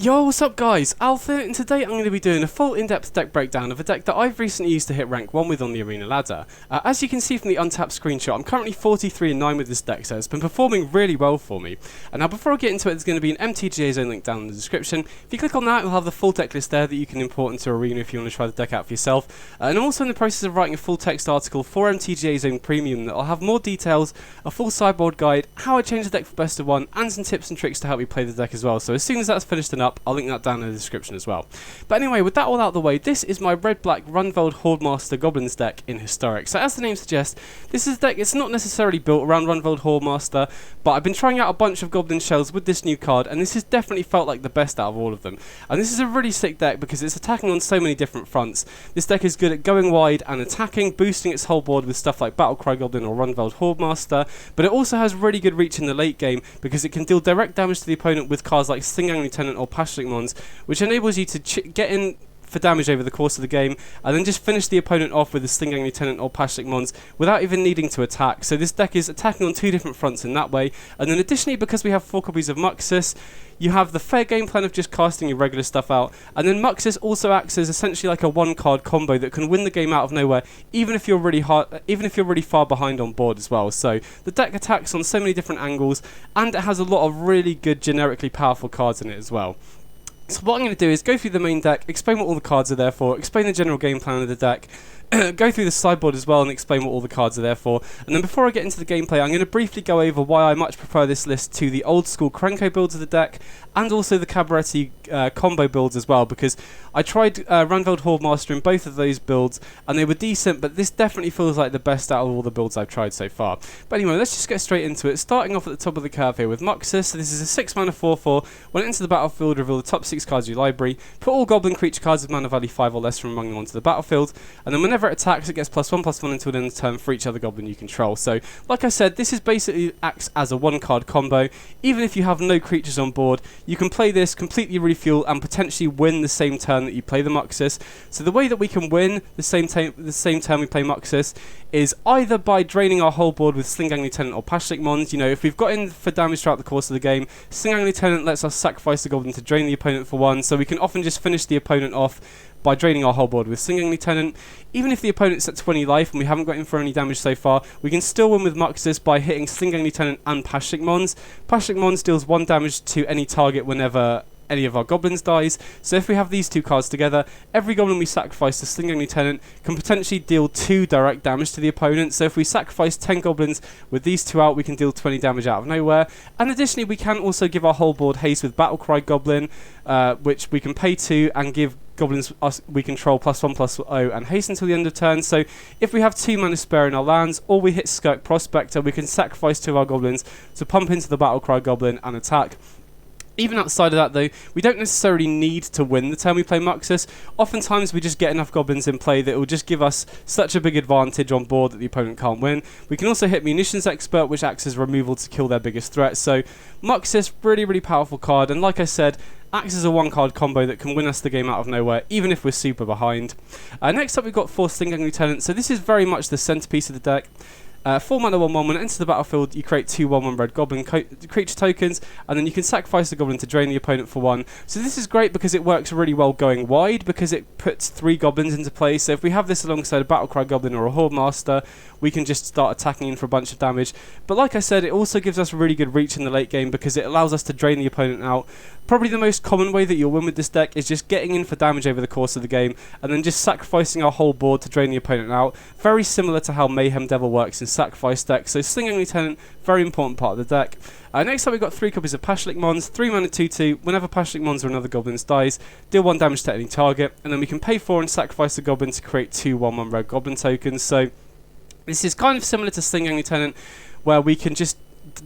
Yo, what's up guys, Alpha, and today I'm going to be doing a full in-depth deck breakdown of a deck that I've recently used to hit rank 1 with on the arena ladder. As you can see from the untapped screenshot, I'm currently 43-9 with this deck, so it's been performing really well for me. And now before I get into it, there's going to be an MTG zone link down in the description. If you click on that, you'll have the full deck list there that you can import into arena if you want to try the deck out for yourself. And I'm also in the process of writing a full text article for MTG Zone Premium that will have more details, a full sideboard guide, how I change the deck for best of one, and some tips and tricks to help you play the deck as well. So as soon as that's finished and up, I'll link that down in the description as well. But anyway, with that all out of the way, this is my red-black Rundvelt Hordemaster Goblins deck in Historic. So as the name suggests, this is a deck, it's not necessarily built around Rundvelt Hordemaster, but I've been trying out a bunch of Goblin shells with this new card, and this has definitely felt like the best out of all of them. And this is a really sick deck because it's attacking on so many different fronts. This deck is good at going wide and attacking, boosting its whole board with stuff like Battlecry Goblin or Rundvelt Hordemaster, but it also has really good reach in the late game because it can deal direct damage to the opponent with cards like Stinggang Lieutenant or Pact, which enables you to get in for damage over the course of the game and then just finish the opponent off with the Stinggang Lieutenant or Pact without even needing to attack. So this deck is attacking on two different fronts in that way. And then additionally, because we have 4 copies of Muxus, you have the fair game plan of just casting your regular stuff out, and then Muxus also acts as essentially like a one-card combo that can win the game out of nowhere, even if you're really far behind on board as well. So the deck attacks on so many different angles, and it has a lot of really good generically powerful cards in it as well. So what I'm going to do is go through the main deck, explain what all the cards are there for, explain the general game plan of the deck, go through the sideboard as well and explain what all the cards are there for, and then before I get into the gameplay, I'm going to briefly go over why I much prefer this list to the old school Krenko builds of the deck, and also the Cabaretti combo builds as well, because I tried Rundvelt Hordemaster in both of those builds, and they were decent, but this definitely feels like the best out of all the builds I've tried so far. But anyway, let's just get straight into it, starting off at the top of the curve here with Muxus. So this is a 6 mana 4/4, when it enters the battlefield, reveal the top 6 cards of your library, put all Goblin creature cards with mana value 5 or less from among them onto the battlefield, and then whenever it attacks, it gets +1/+1 until the end of the turn for each other Goblin you control. So, like I said, this is basically acts as a one-card combo. Even if you have no creatures on board, you can play this, completely refuel, and potentially win the same turn that you play the Muxus. So the way that we can win the same turn we play Muxus is either by draining our whole board with Stinggang Lieutenant or Pact. You know, if we've got in for damage throughout the course of the game, Stinggang Lieutenant lets us sacrifice the Goblin to drain the opponent for 1, so we can often just finish the opponent off by draining our whole board with Stinggang Lieutenant. Even if the opponent's at 20 life and we haven't got in for any damage so far, we can still win with Muxus by hitting Stinggang Lieutenant and Pact. Pact deals 1 damage to any target whenever any of our Goblins dies. So if we have these two cards together, every Goblin we sacrifice to Stinggang Lieutenant can potentially deal 2 direct damage to the opponent. So if we sacrifice 10 Goblins with these two out, we can deal 20 damage out of nowhere. And additionally, we can also give our whole board haste with Battlecry Goblin, which we can pay to and give Goblins we control +1/+0 and haste until the end of turn. So if we have 2 mana spare in our lands, or we hit Skirk Prospector, we can sacrifice 2 of our Goblins to pump into the Battlecry Goblin and attack. Even outside of that though, we don't necessarily need to win the turn we play Muxus. Oftentimes we just get enough Goblins in play that it will just give us such a big advantage on board that the opponent can't win. We can also hit Munitions Expert, which acts as removal to kill their biggest threat. So Muxus, really powerful card, and like I said, acts as a one-card combo that can win us the game out of nowhere, even if we're super behind. Next up we've got 4 Stinggang Lieutenant. So this is very much the centerpiece of the deck. 4 mana 1/1, when it enters the battlefield, you create 2 1/1 red Goblin creature tokens, and then you can sacrifice the Goblin to drain the opponent for 1. So this is great because it works really well going wide, because it puts 3 Goblins into play. So if we have this alongside a Battlecry Goblin or a Hordemaster, we can just start attacking in for a bunch of damage. But like I said, it also gives us really good reach in the late game because it allows us to drain the opponent out. Probably the most common way that you'll win with this deck is just getting in for damage over the course of the game and then just sacrificing our whole board to drain the opponent out. Very similar to how Mayhem Devil works in sacrifice decks. So Stinggang Lieutenant, very important part of the deck. Next up we've got 3 copies of Pact, 3 mana 2/2, whenever Pact or another Goblin dies, deal 1 damage to any target, and then we can pay 4 and sacrifice the Goblin to create 2 1/1 red Goblin tokens. So this is kind of similar to Stinggang Lieutenant, where we can just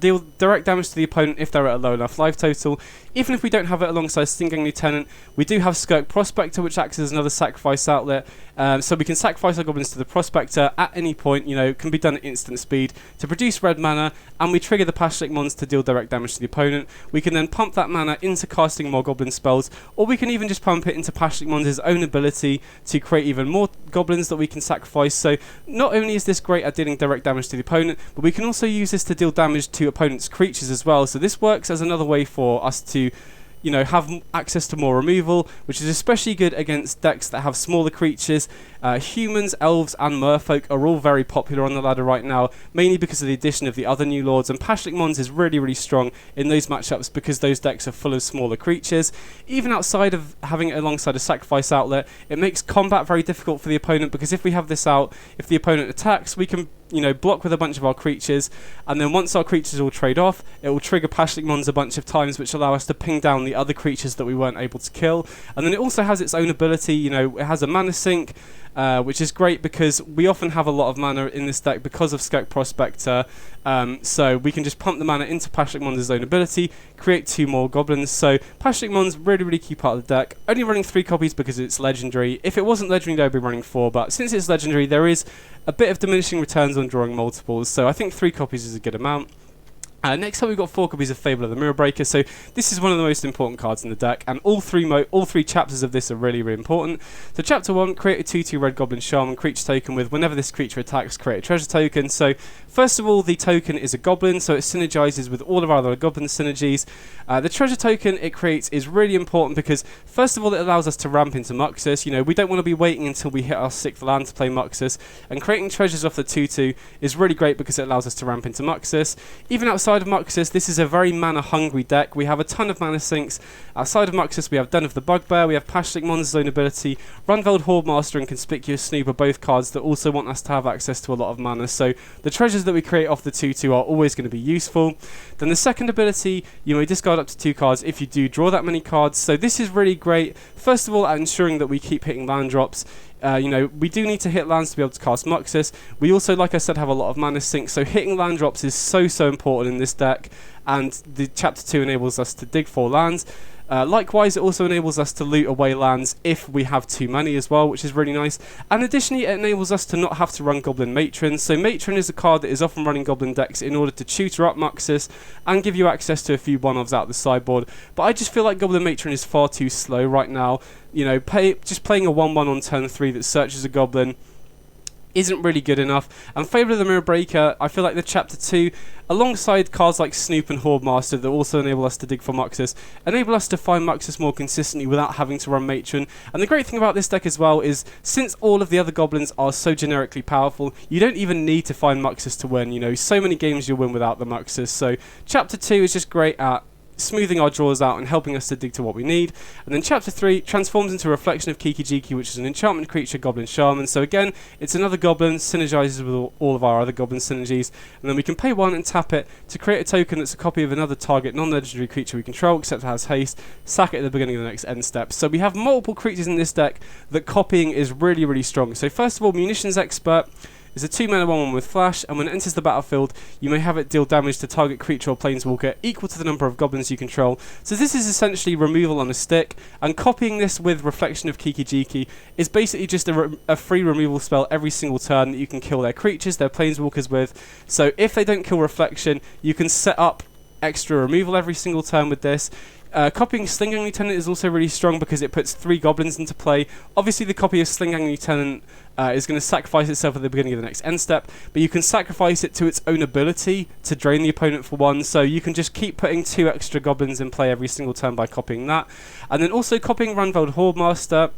deal direct damage to the opponent if they're at a low enough life total. Even if we don't have it alongside Stinggang Lieutenant, we do have Skirk Prospector, which acts as another sacrifice outlet. So we can sacrifice our Goblins to the Prospector at any point, you know, can be done at instant speed to produce red mana, and we trigger the Pact to deal direct damage to the opponent. We can then pump that mana into casting more Goblin spells, or we can even just pump it into Pact own ability to create even more Goblins that we can sacrifice. So not only is this great at dealing direct damage to the opponent, but we can also use this to deal damage to opponents' creatures as well. So this works as another way for us to you know, have access to more removal, which is especially good against decks that have smaller creatures. Humans, elves, and merfolk are all very popular on the ladder right now, mainly because of the addition of the other new lords, and Pashlik Mons is really, really strong in those matchups because those decks are full of smaller creatures. Even outside of having it alongside a sacrifice outlet, it makes combat very difficult for the opponent, because if we have this out, if the opponent attacks, we can, you know, block with a bunch of our creatures, and then once our creatures all trade off, it will trigger Pashlik Mons a bunch of times, which allow us to ping down the other creatures that we weren't able to kill. And then it also has its own ability, you know, it has a mana sink, which is great because we often have a lot of mana in this deck because of Skek Prospector, so we can just pump the mana into Pashlik Mons' own ability, create 2 more goblins. So Pashlik Mons, really, really key part of the deck. Only running 3 copies because it's legendary. If it wasn't legendary, I'd be running 4, but since it's legendary, there is a bit of diminishing returns on drawing multiples, so I think 3 copies is a good amount. Next up, we've got 4 copies of Fable of the Mirror Breaker. So this is one of the most important cards in the deck, and all three chapters of this are really, really important. So chapter 1, create a 2/2 red goblin shaman creature token with whenever this creature attacks, create a treasure token. So first of all, the token is a goblin, so it synergizes with all of our other goblin synergies. The treasure token it creates is really important because first of all, it allows us to ramp into Muxus. You know, we don't want to be waiting until we hit our 6th land to play Muxus, and creating treasures off the 2/2 is really great because it allows us to ramp into Muxus. Even outside of Muxus, this is a very mana hungry deck. We have a ton of mana sinks. Outside of Muxus, we have Den of the Bugbear, we have Pashlik Mons' own ability, Rundvelt Hordemaster and Conspicuous Snoop are both cards that also want us to have access to a lot of mana, so the treasures that we create off the 2/2 are always going to be useful. Then the second ability, you may discard up to 2 cards if you do draw that many cards, so this is really great, first of all at ensuring that we keep hitting land drops. You know, we do need to hit lands to be able to cast Muxus. We also, like I said, have a lot of mana sink, so hitting land drops is so important in this deck, and the chapter 2 enables us to dig 4 lands. Likewise, it also enables us to loot away lands if we have too many as well, which is really nice. And additionally, it enables us to not have to run Goblin Matron. So Matron is a card that is often running Goblin decks in order to tutor up Muxus and give you access to a few one-offs out of the sideboard. But I just feel like Goblin Matron is far too slow right now. You know, just playing a 1/1 on turn 3 that searches a Goblin isn't really good enough. And Fable of the Mirror Breaker, I feel like the chapter 2, alongside cards like Snoop and Hordemaster that also enable us to dig for Muxus, enable us to find Muxus more consistently without having to run Matron. And the great thing about this deck as well is, since all of the other goblins are so generically powerful, you don't even need to find Muxus to win. You know, so many games you'll win without the Muxus. So chapter 2 is just great at smoothing our draws out and helping us to dig to what we need. And then chapter 3 transforms into a reflection of Kiki-Jiki, which is an enchantment creature, Goblin Shaman. So again, it's another goblin, synergizes with all of our other goblin synergies, and then we can pay 1 and tap it to create a token that's a copy of another target non-legendary creature we control, except it has haste, sack it at the beginning of the next end step. So we have multiple creatures in this deck that copying is really, really strong. So first of all, Munitions Expert is a 2 mana 1/1 with flash, and when it enters the battlefield, you may have it deal damage to target creature or planeswalker equal to the number of goblins you control. So this is essentially removal on a stick, and copying this with Reflection of Kiki-Jiki is basically just a free removal spell every single turn that you can kill their creatures, their planeswalkers with. So if they don't kill Reflection, you can set up extra removal every single turn with this. Copying Slingang Lieutenant is also really strong because it puts 3 goblins into play. Obviously the copy of Slingang Lieutenant is going to sacrifice itself at the beginning of the next end step, but you can sacrifice it to its own ability to drain the opponent for 1, so you can just keep putting 2 extra goblins in play every single turn by copying that. And then also copying Rundvelt Hordemaster,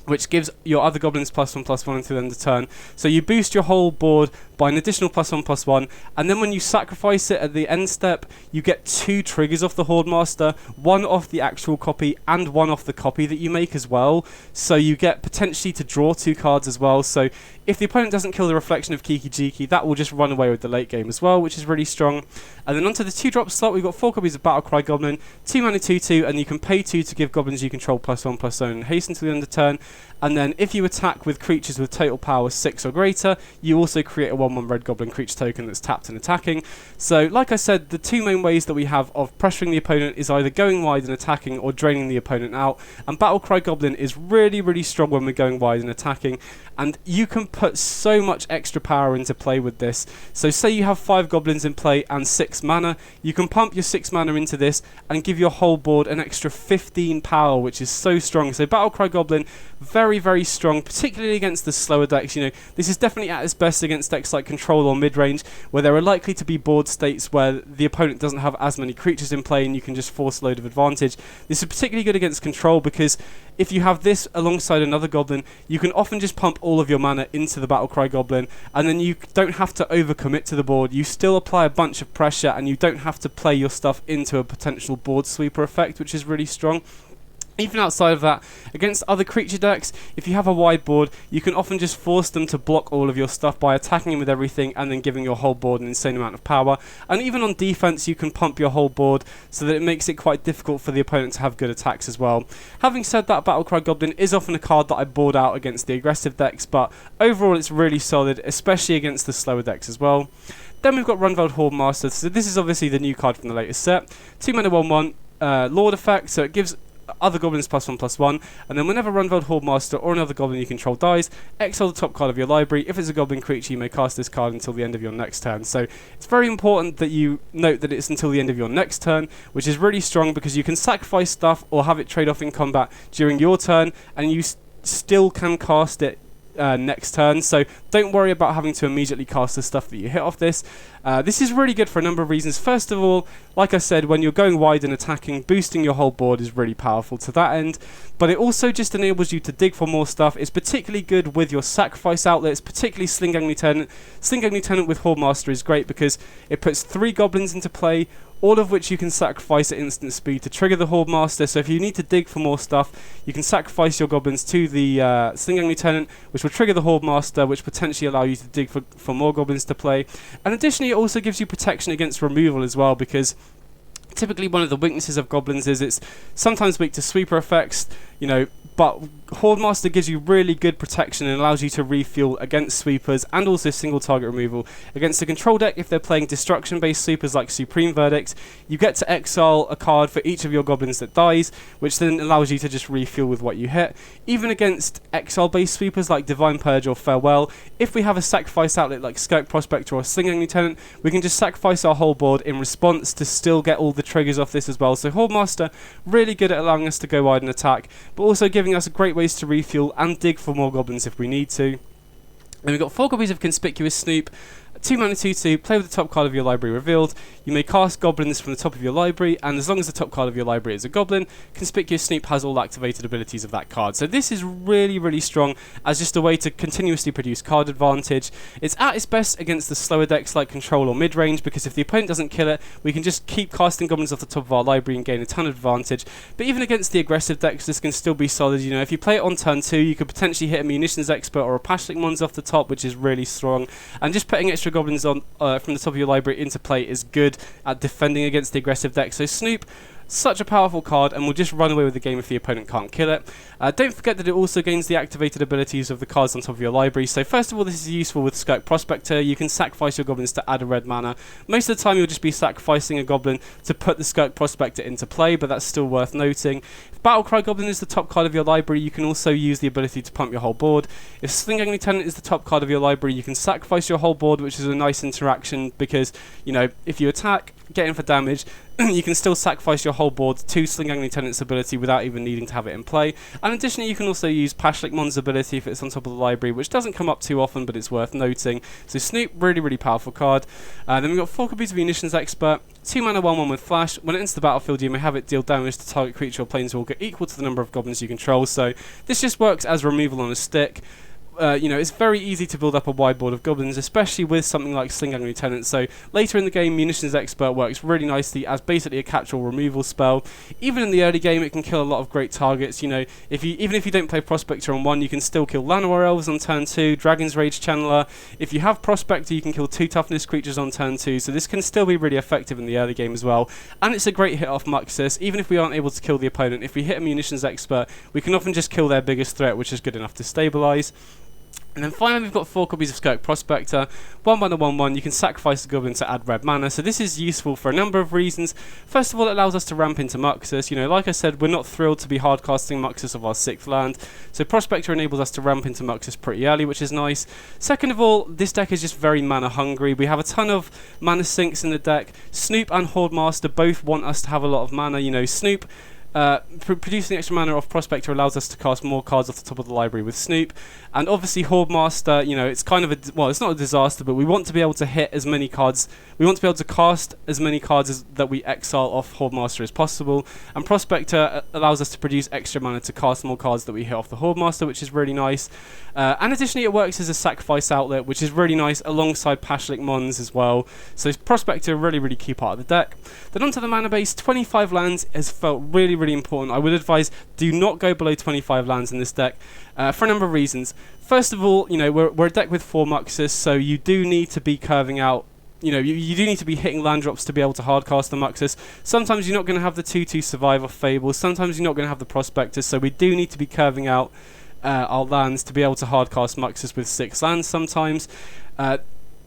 which gives your other goblins +1/+1 until the end of the turn. So you boost your whole board by an additional +1/+1, and then when you sacrifice it at the end step, you get 2 triggers off the Hordemaster, 1 off the actual copy and 1 off the copy that you make as well. So you get potentially to draw 2 cards as well. So if the opponent doesn't kill the Reflection of Kiki-Jiki, that will just run away with the late game as well, which is really strong. And then onto the 2-drop slot, we've got 4 copies of Battlecry Goblin, 2 mana 2/2, and you can pay 2 to give goblins you control +1/+0 and haste until the end of turn. And then if you attack with creatures with total power 6 or greater, you also create a 1/1 red goblin creature token that's tapped and attacking. So like I said, the 2 main ways that we have of pressuring the opponent is either going wide and attacking or draining the opponent out. And Battlecry Goblin is really, really strong when we're going wide and attacking. And you can put so much extra power into play with this. So say you have 5 goblins in play and 6 mana, you can pump your 6 mana into this and give your whole board an extra 15 power, which is so strong. So Battlecry Goblin very, very strong, particularly against the slower decks. You know, this is definitely at its best against decks like Control or Midrange, where there are likely to be board states where the opponent doesn't have as many creatures in play and you can just force a load of advantage. This is particularly good against Control because if you have this alongside another Goblin, you can often just pump all of your mana into the Battlecry Goblin, and then you don't have to overcommit to the board. You still apply a bunch of pressure, and you don't have to play your stuff into a potential board sweeper effect, which is really strong. Even outside of that, against other creature decks, if you have a wide board, you can often just force them to block all of your stuff by attacking them with everything and then giving your whole board an insane amount of power. And even on defense, you can pump your whole board so that it makes it quite difficult for the opponent to have good attacks as well. Having said that, Battlecry Goblin is often a card that I board out against the aggressive decks, but overall it's really solid, especially against the slower decks as well. Then we've got Rundvelt Hordemaster. So this is obviously the new card from the latest set. 2 mana 1/1 Lord effect, so it gives other goblins +1/+1, and then whenever Rundvelt Hordemaster or another goblin you control dies, exile the top card of your library. If it's a goblin creature, you may cast this card until the end of your next turn. So it's very important that you note that it's until the end of your next turn, which is really strong because you can sacrifice stuff or have it trade off in combat during your turn, and you still can cast it next turn. So don't worry about having to immediately cast the stuff that you hit off this. This is really good for a number of reasons. First of all, like I said, when you're going wide and attacking, boosting your whole board is really powerful to that end, but it also just enables you to dig for more stuff. It's particularly good with your sacrifice outlets, particularly Sling-Gang Lieutenant. Sling-Gang Lieutenant with Hordemaster is great because it puts 3 goblins into play, all of which you can sacrifice at instant speed to trigger the Hordemaster. So if you need to dig for more stuff, you can sacrifice your goblins to the Sling-Gang Lieutenant, which will trigger the Hordemaster, which potentially allow you to dig for more goblins to play. And additionally, it also gives you protection against removal as well, because typically one of the weaknesses of goblins is it's sometimes weak to sweeper effects, you know, but Hordemaster gives you really good protection and allows you to refuel against sweepers and also single target removal. Against a control deck, if they're playing destruction based sweepers like Supreme Verdict, you get to exile a card for each of your goblins that dies, which then allows you to just refuel with what you hit. Even against exile based sweepers like Divine Purge or Farewell, if we have a sacrifice outlet like Skirk Prospector or Sling-Gang Lieutenant, we can just sacrifice our whole board in response to still get all the triggers off this as well. So Hordemaster, really good at allowing us to go wide and attack, but also giving us great ways to refuel and dig for more goblins if we need to. Then we've got 4 copies of Conspicuous Snoop. 2 mana 2/2, play with the top card of your library revealed. You may cast goblins from the top of your library, and as long as the top card of your library is a goblin, Conspicuous Snoop has all activated abilities of that card. So this is really, really strong as just a way to continuously produce card advantage. It's at its best against the slower decks like Control or Midrange, because if the opponent doesn't kill it, we can just keep casting goblins off the top of our library and gain a ton of advantage. But even against the aggressive decks, this can still be solid. You know, if you play it on turn 2, you could potentially hit a Munitions Expert or a Pashlik Mons off the top, which is really strong. And just putting extra goblins on from the top of your library into play is good at defending against the aggressive deck. So Snoop, such a powerful card, and will just run away with the game if the opponent can't kill it. Don't forget that it also gains the activated abilities of the cards on top of your library. So first of all, this is useful with Skirk Prospector. You can sacrifice your goblins to add a red mana. Most of the time you'll just be sacrificing a goblin to put the Skirk Prospector into play, but that's still worth noting. If Battlecry Goblin is the top card of your library, you can also use the ability to pump your whole board. If Sling-Gang Lieutenant is the top card of your library, you can sacrifice your whole board, which is a nice interaction because, you know, if you attack, get in for damage, you can still sacrifice your whole board to Sling-Gang Lieutenant's ability without even needing to have it in play. And additionally, you can also use Pashlik Mon's ability if it's on top of the library, which doesn't come up too often, but it's worth noting. So Snoop, really, really powerful card. Then we've got 4 copies of Munitions Expert. 2 mana 1/1 with Flash. When it enters the battlefield, you may have it deal damage to target creature or planeswalker equal to the number of goblins you control. So this just works as removal on a stick. You know, it's very easy to build up a wide board of goblins, especially with something like Sling-Gang Lieutenant. So later in the game, Munitions Expert works really nicely as basically a catch-all removal spell. Even in the early game, it can kill a lot of great targets. You know, even if you don't play Prospector on 1, you can still kill Llanowar Elves on turn 2, Dragon's Rage Channeler. If you have Prospector, you can kill 2 toughness creatures on turn 2. So this can still be really effective in the early game as well. And it's a great hit off Muxus. Even if we aren't able to kill the opponent, if we hit a Munitions Expert, we can often just kill their biggest threat, which is good enough to stabilize. And then finally, we've got 4 copies of Skirk Prospector. 1 mana 1/1, you can sacrifice a goblin to add red mana. So this is useful for a number of reasons. First of all, it allows us to ramp into Muxus. You know, like I said, we're not thrilled to be hard casting Muxus of our 6th land. So Prospector enables us to ramp into Muxus pretty early, which is nice. Second of all, this deck is just very mana hungry. We have a ton of mana sinks in the deck. Snoop and Hordemaster both want us to have a lot of mana. You know, Snoop producing extra mana off Prospector allows us to cast more cards off the top of the library with Snoop. And obviously Hordemaster, you know, it's kind of it's not a disaster, but we want to be able to hit as many cards, we want to be able to cast as many cards that we exile off Hordemaster as possible. And Prospector allows us to produce extra mana to cast more cards that we hit off the Hordemaster, which is really nice. And additionally, it works as a sacrifice outlet, which is really nice, alongside Pashlik Mons as well. So Prospector, really key part of the deck. Then onto the mana base, 25 lands has felt really important. I would advise do not go below 25 lands in this deck for a number of reasons. First of all, you know, we're a deck with 4 Muxus, so you do need to be curving out. You know, you do need to be hitting land drops to be able to hardcast the Muxus. Sometimes you're not going to have the 2/2 survive off Fable. Sometimes you're not going to have the Prospector, so we do need to be curving out our lands to be able to hardcast Muxus with 6 lands sometimes.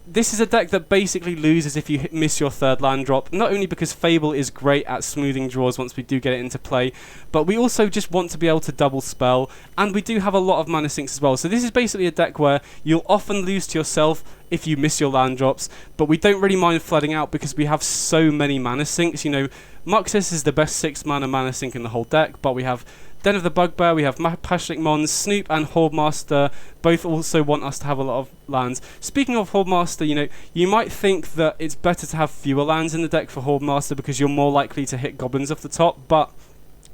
This is a deck that basically loses if you miss your 3rd land drop, not only because Fable is great at smoothing draws once we do get it into play, but we also just want to be able to double spell, and we do have a lot of mana sinks as well. So this is basically a deck where you'll often lose to yourself if you miss your land drops, but we don't really mind flooding out because we have so many mana sinks. You know, Muxus is the best 6 mana sink in the whole deck, but we have Den of the Bugbear, we have Pashlik Mons, Snoop and Hordemaster both also want us to have a lot of lands. Speaking of Hordemaster, you know, you might think that it's better to have fewer lands in the deck for Hordemaster because you're more likely to hit Goblins off the top, but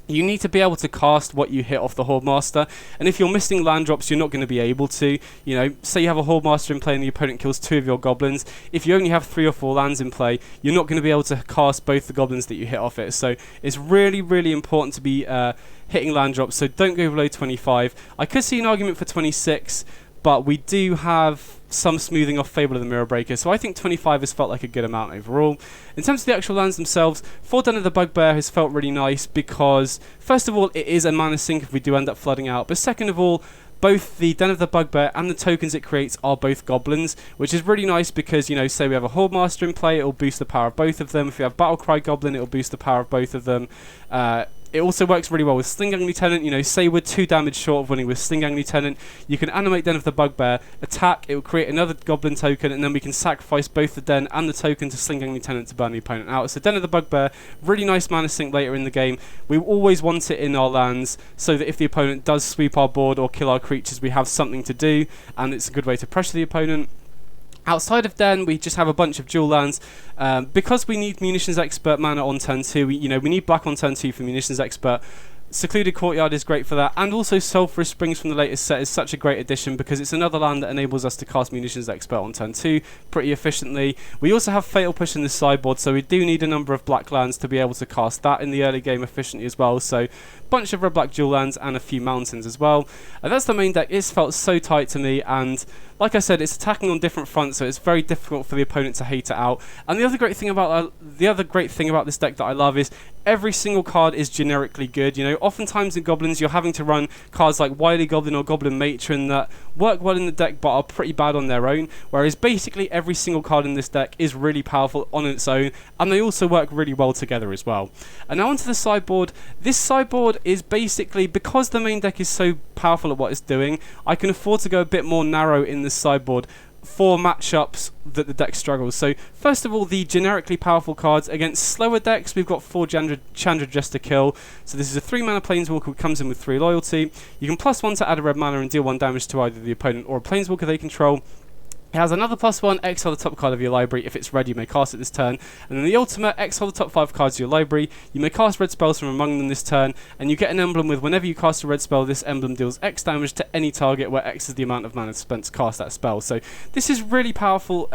you need to be able to cast what you hit off the Hordemaster, and if you're missing land drops, you're not going to be able to. You know, say you have a Hordemaster in play and the opponent kills 2 of your Goblins. If you only have 3 or 4 lands in play, you're not going to be able to cast both the Goblins that you hit off it. So it's really important to be hitting land drops, so don't go below 25. I could see an argument for 26, but we do have some smoothing off Fable of the Mirror Breaker, so I think 25 has felt like a good amount overall. In terms of the actual lands themselves, 4 Den of the Bugbear has felt really nice because, first of all, it is a mana sink if we do end up flooding out, but second of all, both the Den of the Bugbear and the tokens it creates are both Goblins, which is really nice because, you know, say we have a Hordemaster in play, it will boost the power of both of them. If we have Battlecry Goblin, it will boost the power of both of them. It also works really well with Sling-Gang Lieutenant. You know, say we're 2 damage short of winning with Sling-Gang Lieutenant, you can animate Den of the Bugbear, attack, it will create another Goblin token, and then we can sacrifice both the Den and the token to Sling-Gang Lieutenant to burn the opponent out. So Den of the Bugbear, really nice mana sink later in the game. We always want it in our lands so that if the opponent does sweep our board or kill our creatures, we have something to do, and it's a good way to pressure the opponent. Outside of Den, we just have a bunch of dual lands. Because we need Munitions Expert mana on turn 2, we need black on turn 2 for Munitions Expert. Secluded Courtyard is great for that, and also Sulphurous Springs from the latest set is such a great addition because it's another land that enables us to cast Munitions Expert on turn 2 pretty efficiently. We also have Fatal Push in the sideboard, so we do need a number of black lands to be able to cast that in the early game efficiently as well. So bunch of red black dual lands and a few mountains as well. That's the main deck. It's felt so tight to me, and like I said, it's attacking on different fronts, so it's very difficult for the opponent to hate it out. And the other great thing about this deck that I love is every single card is generically good. You know, oftentimes in Goblins you're having to run cards like Wily Goblin or Goblin Matron that work well in the deck but are pretty bad on their own, whereas basically every single card in this deck is really powerful on its own, and they also work really well together as well. And now onto the sideboard. This sideboard is basically, because the main deck is so powerful at what it's doing, I can afford to go a bit more narrow in this sideboard for matchups that the deck struggles. So first of all, the generically powerful cards against slower decks, we've got 4 Chandra Jester Kill. So this is a 3 mana Planeswalker who comes in with 3 loyalty. You can +1 to add a red mana and deal 1 damage to either the opponent or a Planeswalker they control. It has another +1, exile the top card of your library. If it's red, you may cast it this turn. And then the ultimate, exile the top 5 cards of your library. You may cast red spells from among them this turn, and you get an emblem with whenever you cast a red spell, this emblem deals X damage to any target, where X is the amount of mana spent to cast that spell. So this is really powerful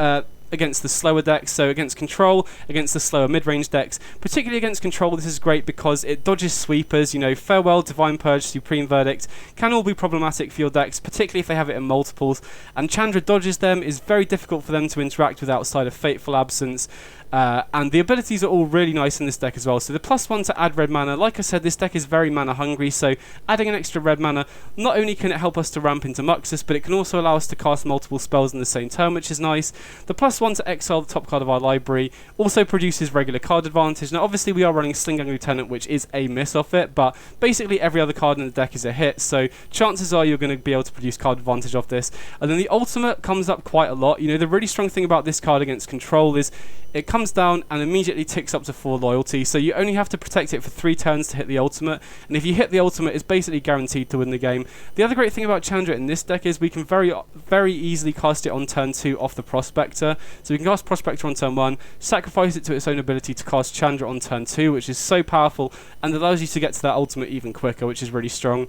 against the slower decks, so against control, against the slower mid-range decks. Particularly against control, this is great because it dodges sweepers. You know, Farewell, Divine Purge, Supreme Verdict can all be problematic for your decks, particularly if they have it in multiples, and Chandra dodges them. Is very difficult for them to interact with outside of Fateful Absence. And the abilities are all really nice in this deck as well. So the +1 to add red mana, like I said, this deck is very mana hungry, so adding an extra red mana, not only can it help us to ramp into Muxus, but it can also allow us to cast multiple spells in the same turn, which is nice. The +1 to exile the top card of our library also produces regular card advantage. Now obviously we are running Sling-Gang Lieutenant, which is a miss off it, but basically every other card in the deck is a hit, so chances are you're going to be able to produce card advantage off this. And then the ultimate comes up quite a lot. You know, the really strong thing about this card against control is it comes comes down and immediately ticks up to 4 loyalty, so you only have to protect it for 3 turns to hit the ultimate, and if you hit the ultimate, it's basically guaranteed to win the game. The other great thing about Chandra in this deck is we can very easily cast it on turn 2 off the Prospector. So we can cast Prospector on turn 1, sacrifice it to its own ability to cast Chandra on turn 2, which is so powerful and allows you to get to that ultimate even quicker, which is really strong.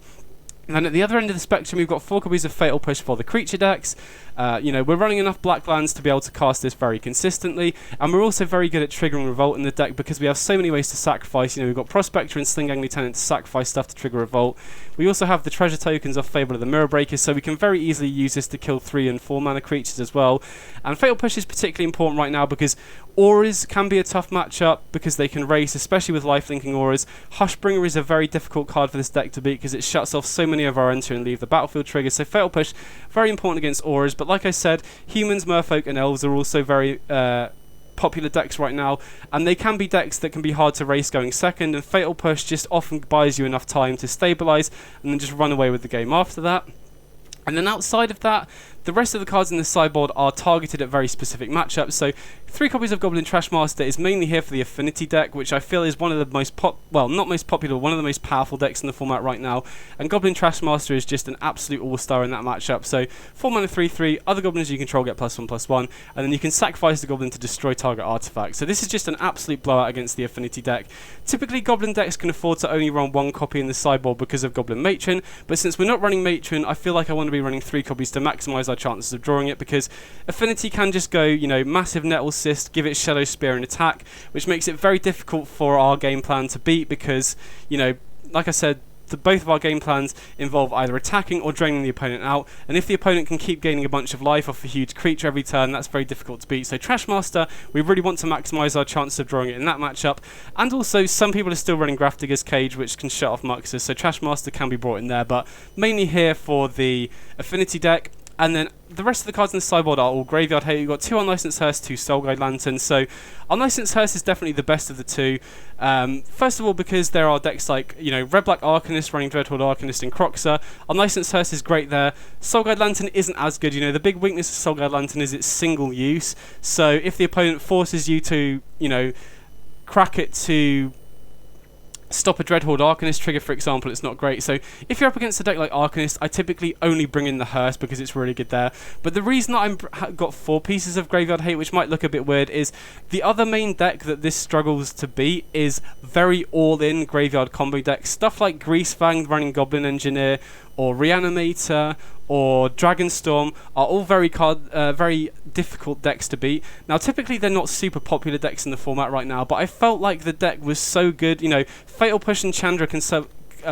And then at the other end of the spectrum, we've got 4 copies of Fatal Push for the creature decks. We're running enough black lands to be able to cast this very consistently, and we're also very good at triggering Revolt in the deck because we have so many ways to sacrifice. We've got Prospector and Sling Gang Lieutenant to sacrifice stuff to trigger Revolt. We also have the treasure tokens of Fable of the Mirror Breakers, so we can very easily use this to kill 3 and 4 mana creatures as well. And Fatal Push is particularly important right now because Auras can be a tough matchup because they can race, especially with life-linking Auras. Hushbringer is a very difficult card for this deck to beat because it shuts off so many of our enter and leave the battlefield triggers. So Fatal Push, very important against Auras. But like I said, humans, merfolk and elves are also very popular decks right now, and they can be decks that can be hard to race going second, and Fatal Push just often buys you enough time to stabilize and then just run away with the game after that. And then outside of that, the rest of the cards in the sideboard are targeted at very specific matchups. So 3 copies of Goblin Trashmaster is mainly here for the Affinity deck, which I feel is one of the most not most popular, one of the most powerful decks in the format right now. And Goblin Trashmaster is just an absolute all-star in that matchup. So 4 mana 3/3, other goblins you control get +1/+1, and then you can sacrifice the goblin to destroy target artifact. So this is just an absolute blowout against the Affinity deck. Typically Goblin decks can afford to only run 1 copy in the sideboard because of Goblin Matron, but since we're not running Matron, I feel like I want to be running 3 copies to maximize our chances of drawing it, because Affinity can just go, massive Nettle Cyst, give it Shadow Spear and attack, which makes it very difficult for our game plan to beat because, like I said, both of our game plans involve either attacking or draining the opponent out, and if the opponent can keep gaining a bunch of life off a huge creature every turn, that's very difficult to beat. So Trashmaster, we really want to maximise our chances of drawing it in that matchup, and also some people are still running Grafdigger's Cage, which can shut off Muxus, so Trashmaster can be brought in there, but mainly here for the Affinity deck. And then the rest of the cards in the sideboard are all Graveyard Hate. We've got 2 Unlicensed Hearse, 2 Soulguide Lanterns. So Unlicensed Hearse is definitely the best of the 2. First of all, because there are decks like, Red-Black Arcanist running Dreadhorde Arcanist and Croxer. Unlicensed Hearse is great there. Soulguide Lantern isn't as good. The big weakness of Soulguide Lantern is its single use. So if the opponent forces you to, crack it to stop a Dreadhorde Arcanist trigger, for example, it's not great. So if you're up against a deck like Arcanist, I typically only bring in the Hearse because it's really good there. But the reason that I've got 4 pieces of Graveyard Hate, which might look a bit weird, is the other main deck that this struggles to beat is very all-in Graveyard combo decks. Stuff like Greasefang running Goblin Engineer, or Reanimator, or Dragonstorm are all very difficult decks to beat. Now, typically they're not super popular decks in the format right now, but I felt like the deck was so good. Fatal Push and Chandra can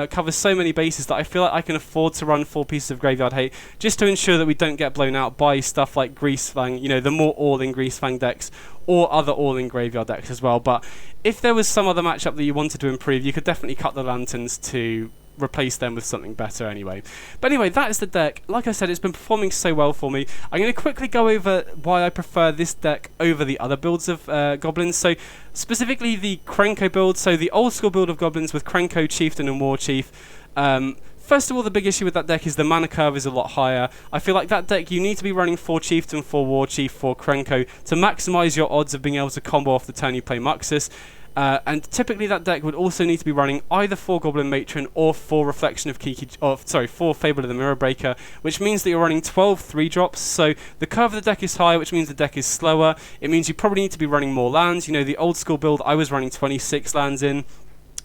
cover so many bases that I feel like I can afford to run 4 pieces of Graveyard Hate just to ensure that we don't get blown out by stuff like Greasefang, the more all-in Greasefang decks, or other all-in Graveyard decks as well. But if there was some other matchup that you wanted to improve, you could definitely cut the Lanterns to replace them with something better anyway. But anyway, that is the deck. Like I said, it's been performing so well for me. I'm going to quickly go over why I prefer this deck over the other builds of Goblins. So specifically the Krenko build, so the old school build of Goblins with Krenko, Chieftain and War Chief. First of all, the big issue with that deck is the mana curve is a lot higher. I feel like that deck, you need to be running 4 Chieftain, 4 War Chief, 4 Krenko to maximise your odds of being able to combo off the turn you play Muxus. And typically that deck would also need to be running either 4 Goblin Matron or 4 Reflection of 4 Fable of the Mirror Breaker, which means that you're running 12 3-drops. So the curve of the deck is higher, which means the deck is slower. It means you probably need to be running more lands. The old school build, I was running 26 lands in.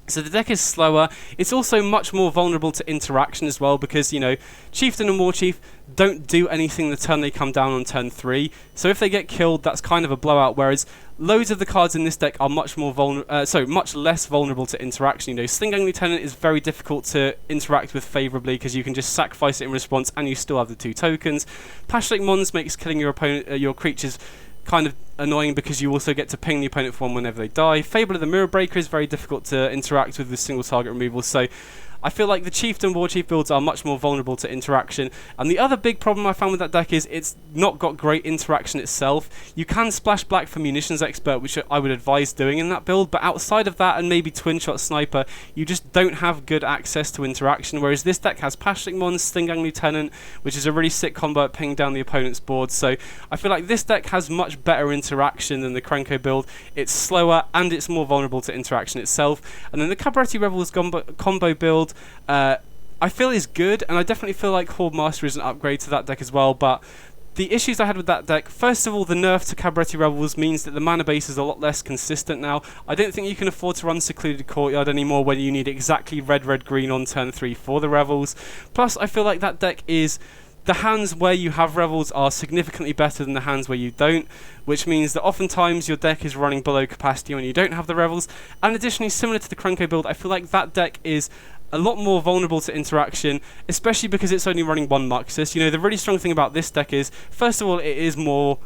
So the deck is slower. It's also much more vulnerable to interaction as well because, Chieftain and War Chief don't do anything the turn they come down on turn 3. So if they get killed, that's kind of a blowout, whereas loads of the cards in this deck are much less vulnerable to interaction. Sling Gang Lieutenant is very difficult to interact with favourably because you can just sacrifice it in response and you still have the 2 tokens. Passionate Mons makes killing your creatures kind of annoying because you also get to ping the opponent for 1 whenever they die. Fable of the Mirror Breaker is very difficult to interact with single target removal, so I feel like the Chieftain War Chief builds are much more vulnerable to interaction. And the other big problem I found with that deck is it's not got great interaction itself. You can splash black for Munitions Expert, which I would advise doing in that build, but outside of that and maybe Twin Shot Sniper, you just don't have good access to interaction, whereas this deck has Passionate Mon, Stinggang Lieutenant, which is a really sick combo at pinging down the opponent's board. So I feel like this deck has much better interaction than the Krenko build. It's slower and it's more vulnerable to interaction itself. And then the Cabaretti Rebels combo build, I feel is good, and I definitely feel like Hordemaster is an upgrade to that deck as well, but the issues I had with that deck, first of all, the nerf to Cabaretti Rebels means that the mana base is a lot less consistent now. I don't think you can afford to run Secluded Courtyard anymore when you need exactly red, green on turn 3 for the Rebels. Plus, I feel like that deck is... the hands where you have Rebels are significantly better than the hands where you don't, which means that oftentimes your deck is running below capacity when you don't have the Rebels. And additionally, similar to the Krenko build, I feel like that deck is a lot more vulnerable to interaction, especially because it's only running one Muxus. You know, the really strong thing about this deck is, first of all, it is more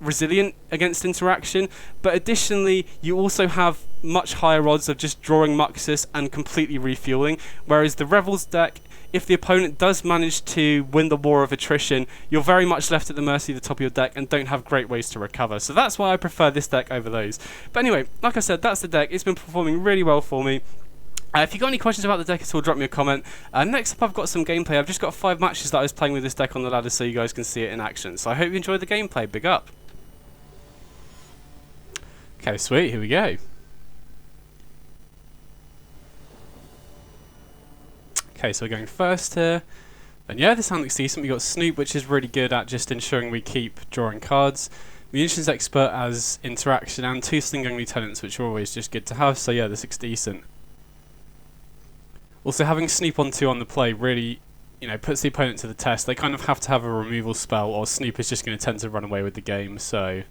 resilient against interaction, but additionally, you also have much higher odds of just drawing Muxus and completely refueling, whereas the Rebels deck, if the opponent does manage to win the war of attrition, you're very much left at the mercy of the top of your deck and don't have great ways to recover. So that's why I prefer this deck over those. But anyway, like I said, that's the deck. It's been performing really well for me. If you've got any questions about the deck at all, drop me a comment. Next up, I've got some gameplay. I've just got 5 matches that I was playing with this deck on the ladder so you guys can see it in action. So I hope you enjoyed the gameplay. Big up. Okay, sweet. Here we go. Okay, so we're going first here. And yeah, this hand looks decent. We got Snoop, which is really good at just ensuring we keep drawing cards. Munitions Expert as interaction, and 2 Stinggang Lieutenants, which are always just good to have. So yeah, this looks decent. Also, having Snoop on 2 on the play really, you know, puts the opponent to the test. They kind of have to have a removal spell, or Snoop is just going to tend to run away with the game. So,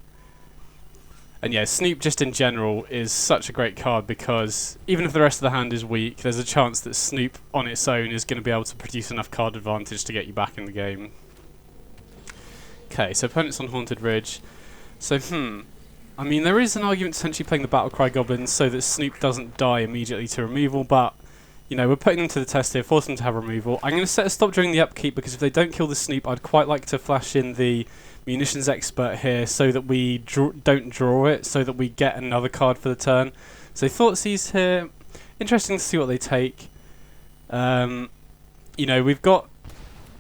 and yeah, Snoop just in general is such a great card because even if the rest of the hand is weak, there's a chance that Snoop on its own is going to be able to produce enough card advantage to get you back in the game. Okay, so opponent's on Haunted Ridge. So, I mean, there is an argument essentially playing the Battlecry Goblins so that Snoop doesn't die immediately to removal, but you know, we're putting them to the test here, force them to have removal. I'm going to set a stop during the upkeep because if they don't kill the Snoop, I'd quite like to flash in the Munitions Expert here so that we don't draw it, so that we get another card for the turn. So Thoughtseize here, interesting to see what they take. You know, we've got...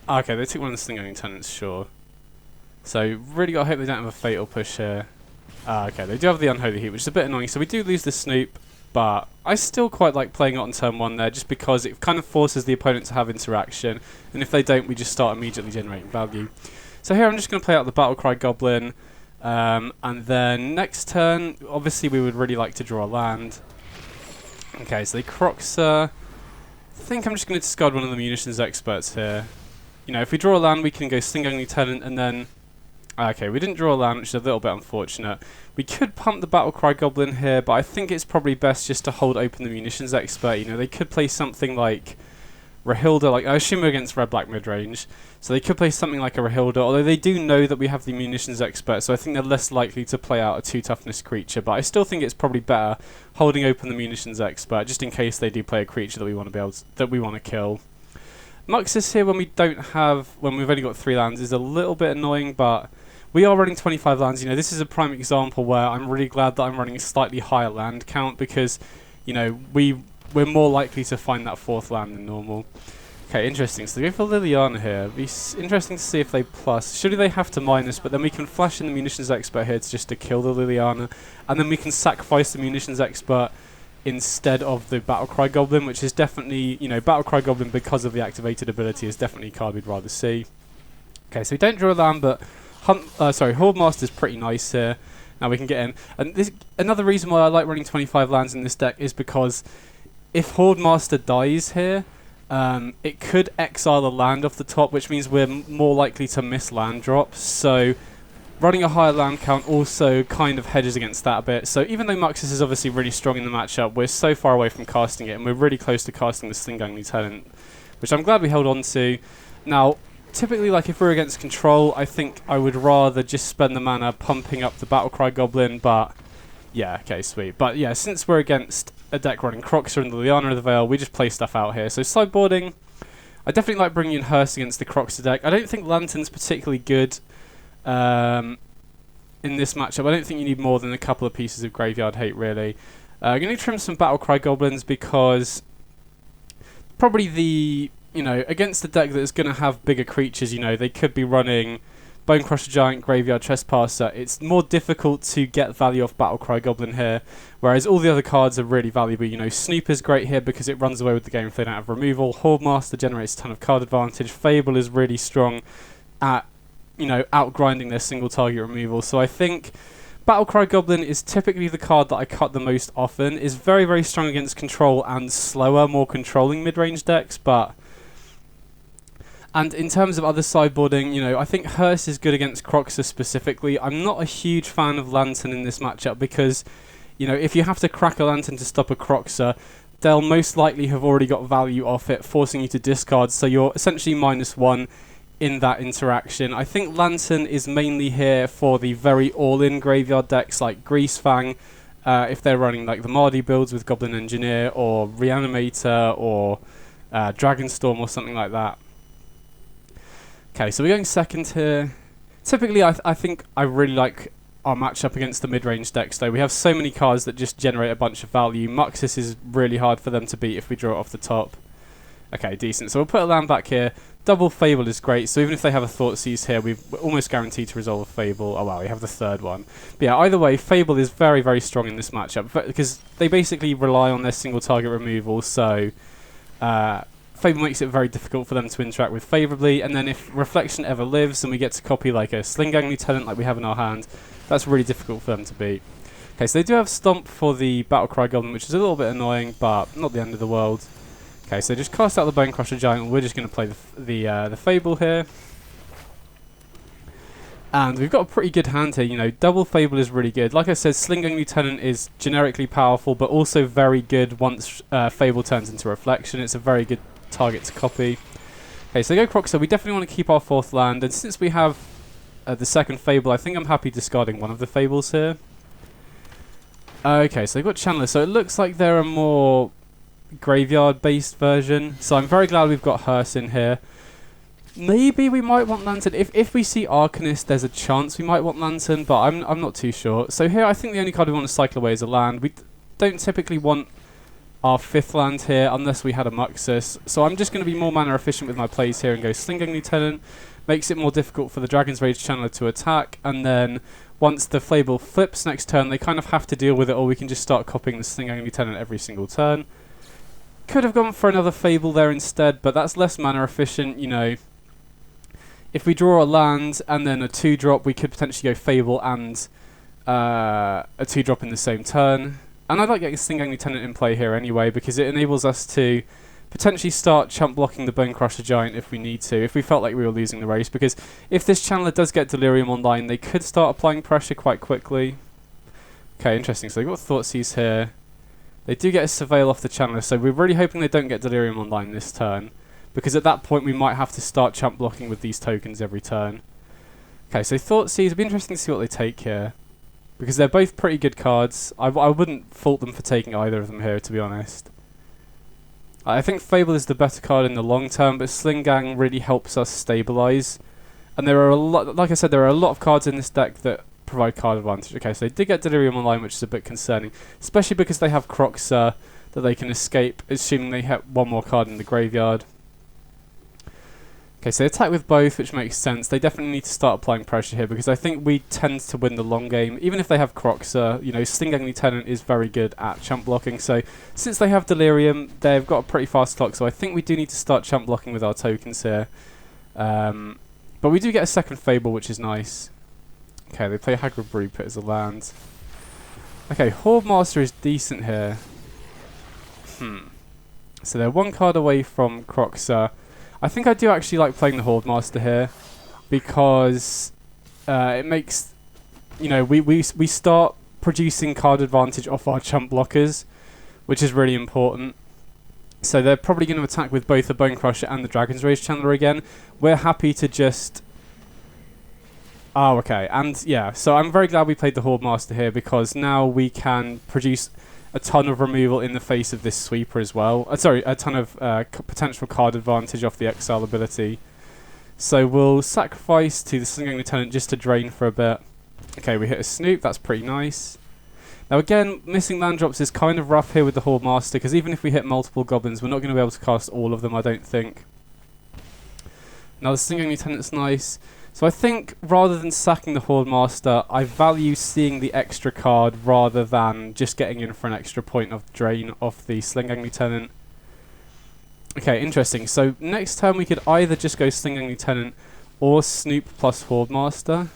okay, they took one of the Stinggang Lieutenants, sure. So really got to hope they don't have a Fatal Push here. Okay, they do have the Unholy Heat, which is a bit annoying, so we do lose the Snoop. But I still quite like playing it on turn 1 there, just because it kind of forces the opponent to have interaction, and if they don't, we just start immediately generating value. So here I'm just going to play out the Battlecry Goblin, and then next turn, obviously we would really like to draw a land. Okay, so they Croxer. I think I'm just going to discard one of the Munitions Experts here. You know, if we draw a land, we can go Stinggang Lieutenant, and then... okay, we didn't draw a land, which is a little bit unfortunate. We could pump the Battlecry Goblin here, but I think it's probably best just to hold open the Munitions Expert. You know, they could play something like Rahilda, like I assume we're against Red-Black Midrange, so they could play something like a Rahilda, although they do know that we have the Munitions Expert, so I think they're less likely to play out a 2-toughness creature, but I still think it's probably better holding open the Munitions Expert, just in case they do play a creature that we want to be able to, that we want to kill. Muxus here, when we've only got 3 lands, is a little bit annoying, but we are running 25 lands. You know, this is a prime example where I'm really glad that I'm running a slightly higher land count because, you know, we're more likely to find that 4th land than normal. Okay, interesting. So they go for Liliana here. It'd be interesting to see if they plus. Surely they have to minus, but then we can flash in the Munitions Expert here just to kill the Liliana, and then we can sacrifice the Munitions Expert instead of the Battlecry Goblin, which is definitely, you know, Battlecry Goblin because of the activated ability is definitely a card we'd rather see. Okay, so we don't draw a land, but Hordemaster is pretty nice here. Now we can get in. And this, another reason why I like running 25 lands in this deck is because if Hordemaster dies here, it could exile a land off the top, which means we're more likely to miss land drops. So running a higher land count also kind of hedges against that a bit. So even though Muxus is obviously really strong in the matchup, we're so far away from casting it, and we're really close to casting the Stinggang Lieutenant, which I'm glad we held on to. Now, typically, like if we're against control, I think I would rather just spend the mana pumping up the Battlecry Goblin, but Yeah, okay, sweet. But yeah, since we're against a deck running Croxer and the Liana of the Veil, we just play stuff out here. So sideboarding, I definitely like bringing in Hearse against the Croxer deck. I don't think Lantern's particularly good in this matchup. I don't think you need more than a couple of pieces of Graveyard Hate, really. I'm going to trim some Battlecry Goblins because probably the, against the deck that's going to have bigger creatures, they could be running Bonecrusher Giant, Graveyard Trespasser. It's more difficult to get value off Battlecry Goblin here, whereas all the other cards are really valuable. Snooper's great here because it runs away with the game if they don't have removal. Hordemaster generates a ton of card advantage. Fable is really strong at, outgrinding their single target removal. So I think Battlecry Goblin is typically the card that I cut the most often. Is very, very strong against control and slower, more controlling mid-range decks, and in terms of other sideboarding, I think Hearse is good against Croxer specifically. I'm not a huge fan of Lantern in this matchup because, if you have to crack a Lantern to stop a Croxer, they'll most likely have already got value off it, forcing you to discard, so you're essentially -1 in that interaction. I think Lantern is mainly here for the very all-in graveyard decks like Greasefang, if they're running like the Mardu builds with Goblin Engineer, or Reanimator, or Dragonstorm, or something like that. Okay, so we're going second here. Typically, I think I really like our matchup against the mid-range decks, though. We have so many cards that just generate a bunch of value. Muxus is really hard for them to beat if we draw it off the top. Okay, decent. So we'll put a land back here. Double Fable is great, so even if they have a Thoughtseize here, we're almost guaranteed to resolve a Fable. Oh wow, we have the third one. But yeah, either way, Fable is very, very strong in this matchup, because they basically rely on their single target removal, so Fable makes it very difficult for them to interact with favourably, and then if Reflection ever lives and we get to copy like a Slingang Lieutenant like we have in our hand, that's really difficult for them to beat. Okay, so they do have Stomp for the Battlecry Goblin, which is a little bit annoying, but not the end of the world. Okay, so just cast out the Bonecrusher Giant, and we're just going to play the Fable here. And we've got a pretty good hand here, double Fable is really good. Like I said, Slingang Lieutenant is generically powerful, but also very good once Fable turns into Reflection. It's a very good target to copy. Okay, so go Croxer. We definitely want to keep our fourth land, and since we have the second Fable, I think I'm happy discarding one of the Fables here. Okay, so they've got Channeler, so it looks like they're a more graveyard-based version, so I'm very glad we've got Hearse in here. Maybe we might want Lantern. If we see Arcanist, there's a chance we might want Lantern, but I'm not too sure. So here, I think the only card we want to cycle away is a land. We don't typically want our fifth land here unless we had a Muxus, so I'm just going to be more mana efficient with my plays here and go Slingang Lieutenant. Makes it more difficult for the Dragon's Rage Channeler to attack, and then once the Fable flips next turn, they kind of have to deal with it, or we can just start copying the Slingang Lieutenant every single turn. Could have gone for another Fable there instead, but that's less mana efficient, If we draw a land and then a 2-drop, we could potentially go Fable and a 2-drop in the same turn. And I'd like getting Slingang Lieutenant in play here anyway, because it enables us to potentially start chump blocking the Bonecrusher Giant if we need to, if we felt like we were losing the race. Because if this Channeler does get Delirium online, they could start applying pressure quite quickly. Okay, interesting. So they've got Thoughtseize here. They do get a Surveil off the Channeler, so we're really hoping they don't get Delirium online this turn, because at that point we might have to start chump blocking with these tokens every turn. Okay, so Thoughtseize, it'll be interesting to see what they take here, because they're both pretty good cards. I wouldn't fault them for taking either of them here, to be honest. I think Fable is the better card in the long term, but Slingang really helps us stabilize. And there are a lot, like I said, there are a lot of cards in this deck that provide card advantage. Okay, so they did get Delirium online, which is a bit concerning, especially because they have Croxer that they can escape, assuming they have one more card in the graveyard. Okay, so they attack with both, which makes sense. They definitely need to start applying pressure here, because I think we tend to win the long game. Even if they have Croxer, Slingang Lieutenant is very good at chump blocking. So since they have Delirium, they've got a pretty fast clock. So I think we do need to start chump blocking with our tokens here. But we do get a second Fable, which is nice. Okay, they play Aggro Brew Pit as a land. Okay, Hordemaster is decent here. So they're one card away from Croxer. I think I do actually like playing the Hordemaster here, because it makes, we start producing card advantage off our chump blockers, which is really important. So they're probably going to attack with both the Bonecrusher and the Dragon's Rage Channeler again. We're happy to just Oh, okay. And yeah, so I'm very glad we played the Hordemaster here, because now we can produce a ton of removal in the face of this sweeper as well. Sorry, a ton of potential card advantage off the exile ability. So we'll sacrifice to the Slinging Lieutenant just to drain for a bit. Okay, we hit a Snoop, that's pretty nice. Now again, missing land drops is kind of rough here with the Hordemaster, because even if we hit multiple goblins, we're not going to be able to cast all of them, I don't think. Now the Slinging Lieutenant's nice. So I think rather than sacking the Hordemaster, I value seeing the extra card rather than just getting in for an extra point of drain off the Slinging Lieutenant. Okay, interesting. So next turn we could either just go Slinging Lieutenant or Snoop plus Hordemaster.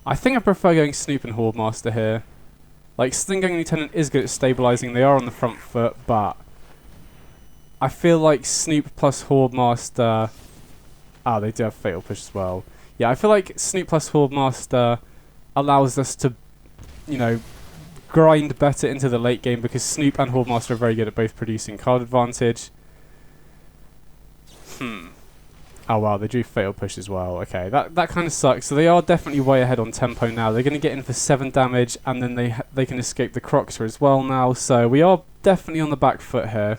I think I prefer going Snoop and Hordemaster here. Like, Slinging Lieutenant is good at stabilising, they are on the front foot, but I feel like Snoop plus Hordemaster... Ah, they do have Fatal Push as well. Yeah, I feel like Snoop plus Hordemaster allows us to, you know, grind better into the late game, because Snoop and Hordemaster are very good at both producing card advantage. Oh wow, they drew Fatal Push as well. Okay, that kind of sucks. So they are definitely way ahead on tempo now. They're going to get in for 7 damage, and then they can escape the Croxer as well now. So we are definitely on the back foot here.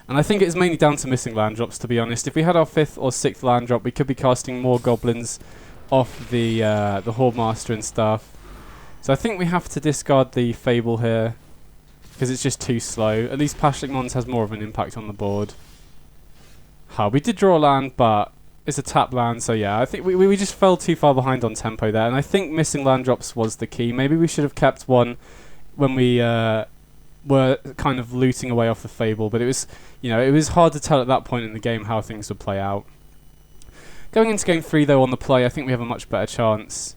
And I think it's mainly down to missing land drops, to be honest. If we had our 5th or 6th land drop, we could be casting more goblins off the Hordemaster and stuff. So I think we have to discard the Fable here, because it's just too slow. At least Pashlik Mons has more of an impact on the board. We did draw a land, but it's a tap land, so yeah, I think we just fell too far behind on tempo there, and I think missing land drops was the key. Maybe we should have kept one when we were kind of looting away off the Fable, but it was, you know, it was hard to tell at that point in the game how things would play out. Going into game 3 though, on the play, I think we have a much better chance.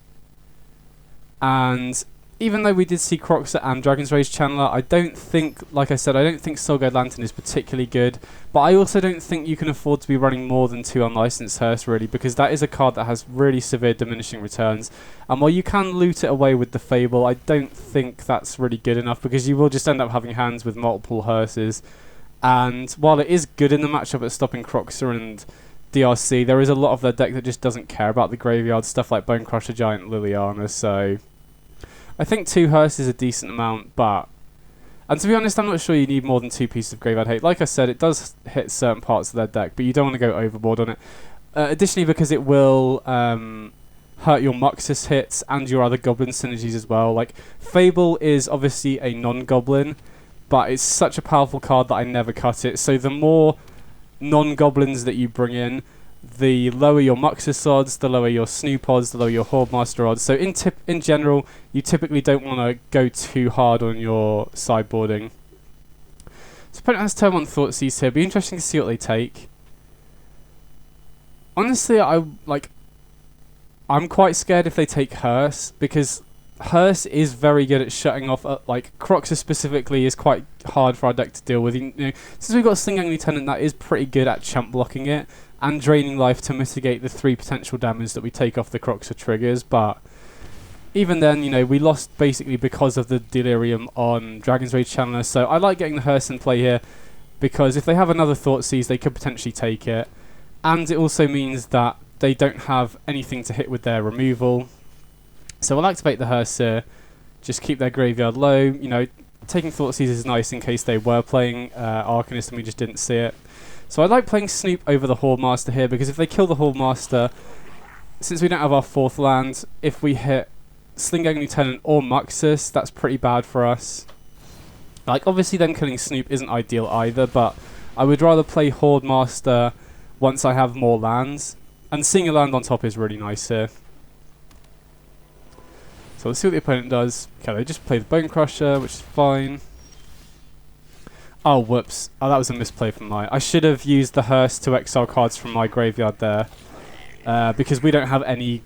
And even though we did see Croxer and Dragon's Rage Channeler, I don't think, like I said, I don't think Soul Guide Lantern is particularly good, but I also don't think you can afford to be running more than 2 Unlicensed Hearse, really, because that is a card that has really severe diminishing returns. And while you can loot it away with the Fable, I don't think that's really good enough, because you will just end up having hands with multiple Hearses. And while it is good in the matchup at stopping Croxer and DRC, there is a lot of their deck that just doesn't care about the graveyard, stuff like Bone Crusher Giant, Liliana, so I think 2 Hearse is a decent amount, but... And to be honest, I'm not sure you need more than 2 pieces of Graveyard Hate. Like I said, it does hit certain parts of their deck, but you don't want to go overboard on it. Additionally, because it will hurt your Muxus hits and your other Goblin synergies as well. Like, Fable is obviously a non-Goblin, but it's such a powerful card that I never cut it. So the more non-Goblins that you bring in, the lower your Muxus odds, the lower your Snoop odds, the lower your Hordemaster odds. So in general, you typically don't want to go too hard on your sideboarding. So opponent has turn 1 Thoughtseize here. Be interesting to see what they take. Honestly, I'm quite scared if they take Hearse, because Hearse is very good at shutting off. Like, Croxer specifically is quite hard for our deck to deal with. You know, since we've got Slinging Lieutenant, that is pretty good at chump blocking it and draining life to mitigate the 3 potential damage that we take off the Croxer triggers. But even then, you know, we lost basically because of the Delirium on Dragon's Rage Channeler. So I like getting the Hearse in play here, because if they have another Thoughtseize, they could potentially take it. And it also means that they don't have anything to hit with their removal. So I'll activate the Hearse here, just keep their graveyard low. You know, taking Thoughtseize is nice in case they were playing Arcanist and we just didn't see it. So I like playing Snoop over the Hordemaster here, because if they kill the Hordemaster, since we don't have our 4th land, if we hit Slinging Lieutenant or Muxus, that's pretty bad for us. Like, obviously them killing Snoop isn't ideal either, but I would rather play Hordemaster once I have more lands. And seeing a land on top is really nice here. So let's see what the opponent does. Okay, they just play the Bone Crusher, which is fine. Oh, whoops. Oh, that was a misplay from my... I should have used the Hearse to exile cards from my graveyard there. Because we don't have any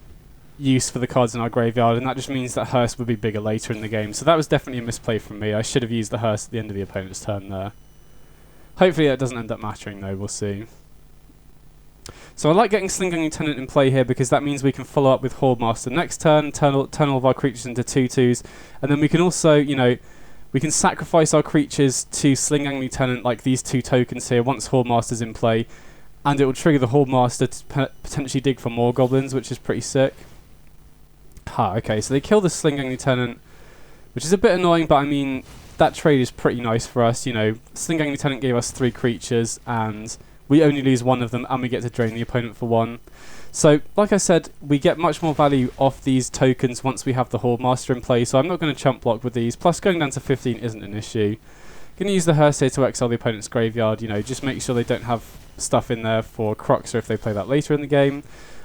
use for the cards in our graveyard, and that just means that Hearse would be bigger later in the game. So that was definitely a misplay from me. I should have used the Hearse at the end of the opponent's turn there. Hopefully that doesn't end up mattering, though. We'll see. So I like getting Slinging Lieutenant in play here, because that means we can follow up with Hordemaster next turn, turn all of our creatures into 2/2s, and then we can also, you know, we can sacrifice our creatures to Slinging Lieutenant, like these 2 tokens here, once Hordemaster's in play, and it will trigger the Hordemaster to potentially dig for more goblins, which is pretty sick. Okay, so they kill the Slinging Lieutenant, which is a bit annoying, but I mean, that trade is pretty nice for us. You know, Slinging Lieutenant gave us 3 creatures, and we only lose 1 of them, and we get to drain the opponent for 1. So, like I said, we get much more value off these tokens once we have the Hordemaster in play, so I'm not going to chump block with these. Plus, going down to 15 isn't an issue. Going to use the Hearse here to exile the opponent's graveyard, you know, just make sure they don't have stuff in there for Croxer if they play that later in the game.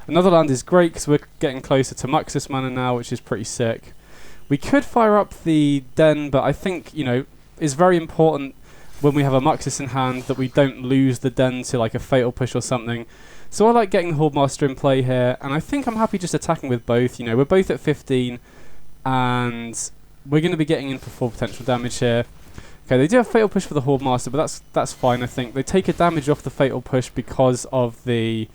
Another land is great because we're getting closer to Muxus mana now, which is pretty sick. We could fire up the Den, but I think, you know, it's very important when we have a Muxus in hand that we don't lose the Den to like a Fatal Push or something. So I like getting the Hordemaster in play here, and I think I'm happy just attacking with both. You know, we're both at 15, and we're going to be getting in for 4 potential damage here. Okay, they do have Fatal Push for the Hordemaster, but that's fine, I think. They take a damage off the Fatal Push because of the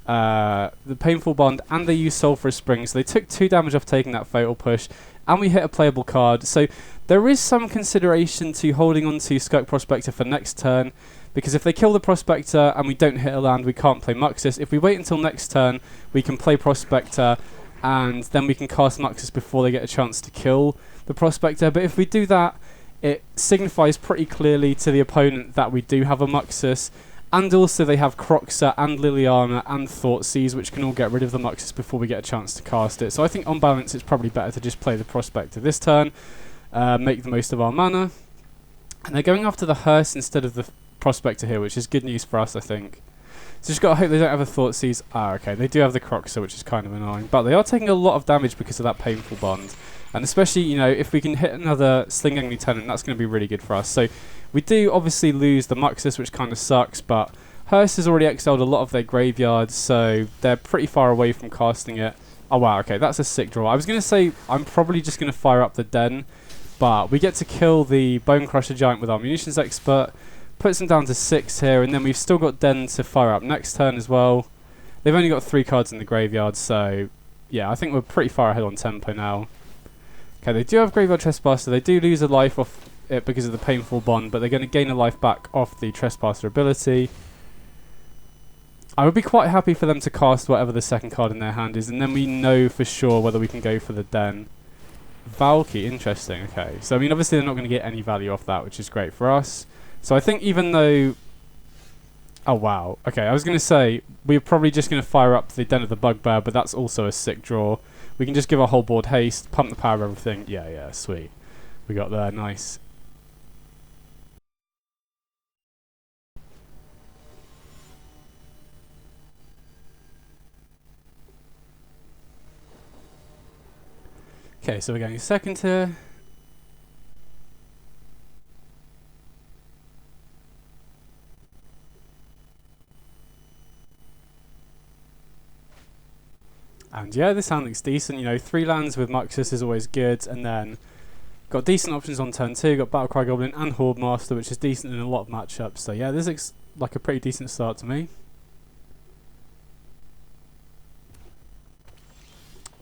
Painful Bond, and they use Sulphurous Spring, so they took 2 damage off taking that Fatal Push, and we hit a playable card. So there is some consideration to holding on to Skirk Prospector for next turn, because if they kill the Prospector and we don't hit a land, we can't play Muxus. If we wait until next turn, we can play Prospector, and then we can cast Muxus before they get a chance to kill the Prospector. But if we do that, it signifies pretty clearly to the opponent that we do have a Muxus, and also they have Croxer and Liliana and Thoughtseize, which can all get rid of the Muxus before we get a chance to cast it. So I think on balance it's probably better to just play the Prospector this turn, make the most of our mana. And they're going after the Hearse instead of the Prospector here, which is good news for us, I think. So just gotta hope they don't have a Thoughtseize. Okay, they do have the Croxer, which is kind of annoying. But they are taking a lot of damage because of that Painful Bond. And especially, you know, if we can hit another Slinging Lieutenant, that's going to be really good for us. So we do obviously lose the Muxus, which kind of sucks, but Hearse has already exiled a lot of their graveyards, so they're pretty far away from casting it. Oh wow, okay, that's a sick draw. I was going to say I'm probably just going to fire up the Den, but we get to kill the Bone Crusher Giant with our Munitions Expert, puts them down to 6 here, and then we've still got Den to fire up next turn as well. They've only got 3 cards in the graveyard, so yeah, I think we're pretty far ahead on tempo now. Okay, they do have Graveyard Trespasser. They do lose a life off it because of the Painful Bond, but they're going to gain a life back off the Trespasser ability. I would be quite happy for them to cast whatever the second card in their hand is, and then we know for sure whether we can go for the Den. Valky, interesting, okay. So, I mean, obviously they're not going to get any value off that, which is great for us. So I think even though... Oh, wow. Okay, I was going to say, we're probably just going to fire up the Den of the Bugbear, but that's also a sick draw. We can just give our whole board haste, pump the power of everything. Yeah, sweet. We got there, nice. Okay, so we're going second here. And yeah, this hand looks decent. You know, 3 lands with Muxus is always good, and then got decent options on turn 2. Got Battlecry Goblin and Hordemaster, which is decent in a lot of matchups. So yeah, this looks like a pretty decent start to me.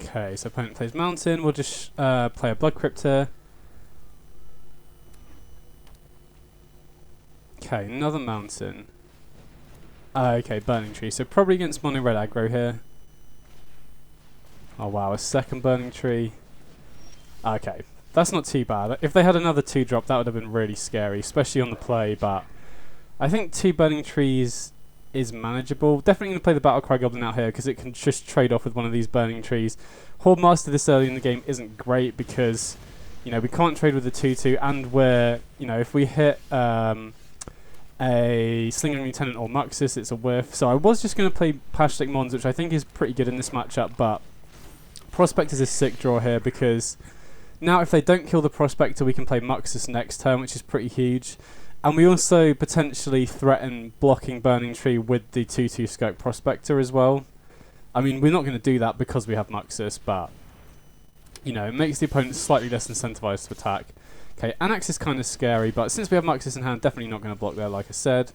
Okay, so opponent plays Mountain. We'll just play a Blood Crypt here. Okay, another Mountain. Okay, Burning Tree. So probably against mono red aggro here. Oh wow, a second Burning Tree. Okay, that's not too bad. If they had another 2-drop, that would have been really scary, especially on the play, but I think 2 Burning Trees is manageable. Definitely going to play the Battlecry Goblin out here because it can just trade off with one of these Burning Trees. Hordemaster this early in the game isn't great because, you know, we can't trade with the 2-2, and we're, you know, if we hit a Slinging Lieutenant or Muxus, it's a whiff. So I was just going to play Pashtik Mons, which I think is pretty good in this matchup, but Prospect is a sick draw here because now if they don't kill the Prospector, we can play Muxus next turn, which is pretty huge. And we also potentially threaten blocking Burning Tree with the 2-2 Skirk Prospector as well. I mean, we're not going to do that because we have Muxus, but, you know, it makes the opponent slightly less incentivized to attack. Okay, Anax is kind of scary, but since we have Muxus in hand, definitely not going to block there, like I said.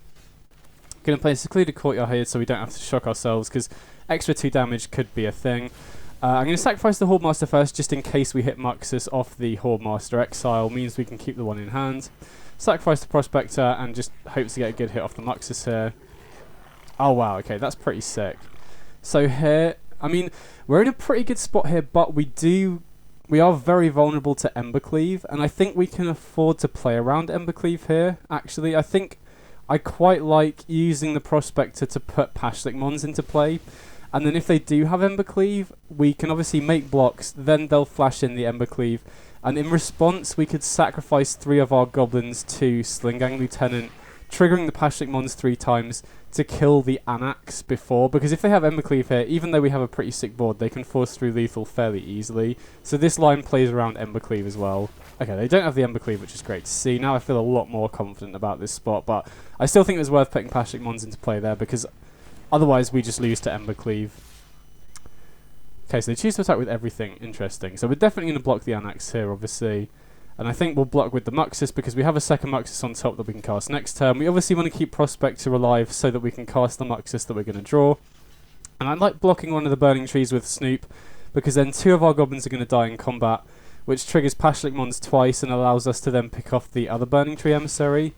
Going to play a Secluded Courtyard here so we don't have to shock ourselves, because extra 2 damage could be a thing. I'm going to sacrifice the Hordemaster first, just in case we hit Muxus off the Hordemaster. Exile means we can keep the one in hand. Sacrifice the Prospector and just hope to get a good hit off the Muxus here. Oh wow, okay, that's pretty sick. So here, I mean, we're in a pretty good spot here, but we are very vulnerable to Embercleave, and I think we can afford to play around Embercleave here, actually. I think I quite like using the Prospector to put Pashlik Mons into play, and then if they do have Embercleave, we can obviously make blocks, then they'll flash in the Embercleave, and in response we could sacrifice 3 of our Goblins to Slingang Lieutenant, triggering the Pashlik Mons 3 times to kill the Anax before, because if they have Embercleave here, even though we have a pretty sick board, they can force through lethal fairly easily. So this line plays around Embercleave as well. Okay, they don't have the Embercleave, which is great to see. Now I feel a lot more confident about this spot, but I still think it was worth putting Pashlik Mons into play there, because otherwise we just lose to Embercleave. Okay, so they choose to attack with everything. Interesting. So we're definitely going to block the Anax here, obviously. And I think we'll block with the Muxus because we have a second Muxus on top that we can cast next turn. We obviously want to keep Prospector alive so that we can cast the Muxus that we're going to draw. And I like blocking one of the Burning Trees with Snoop because then 2 of our Goblins are going to die in combat, which triggers Pashlik Mons twice and allows us to then pick off the other Burning Tree Emissary,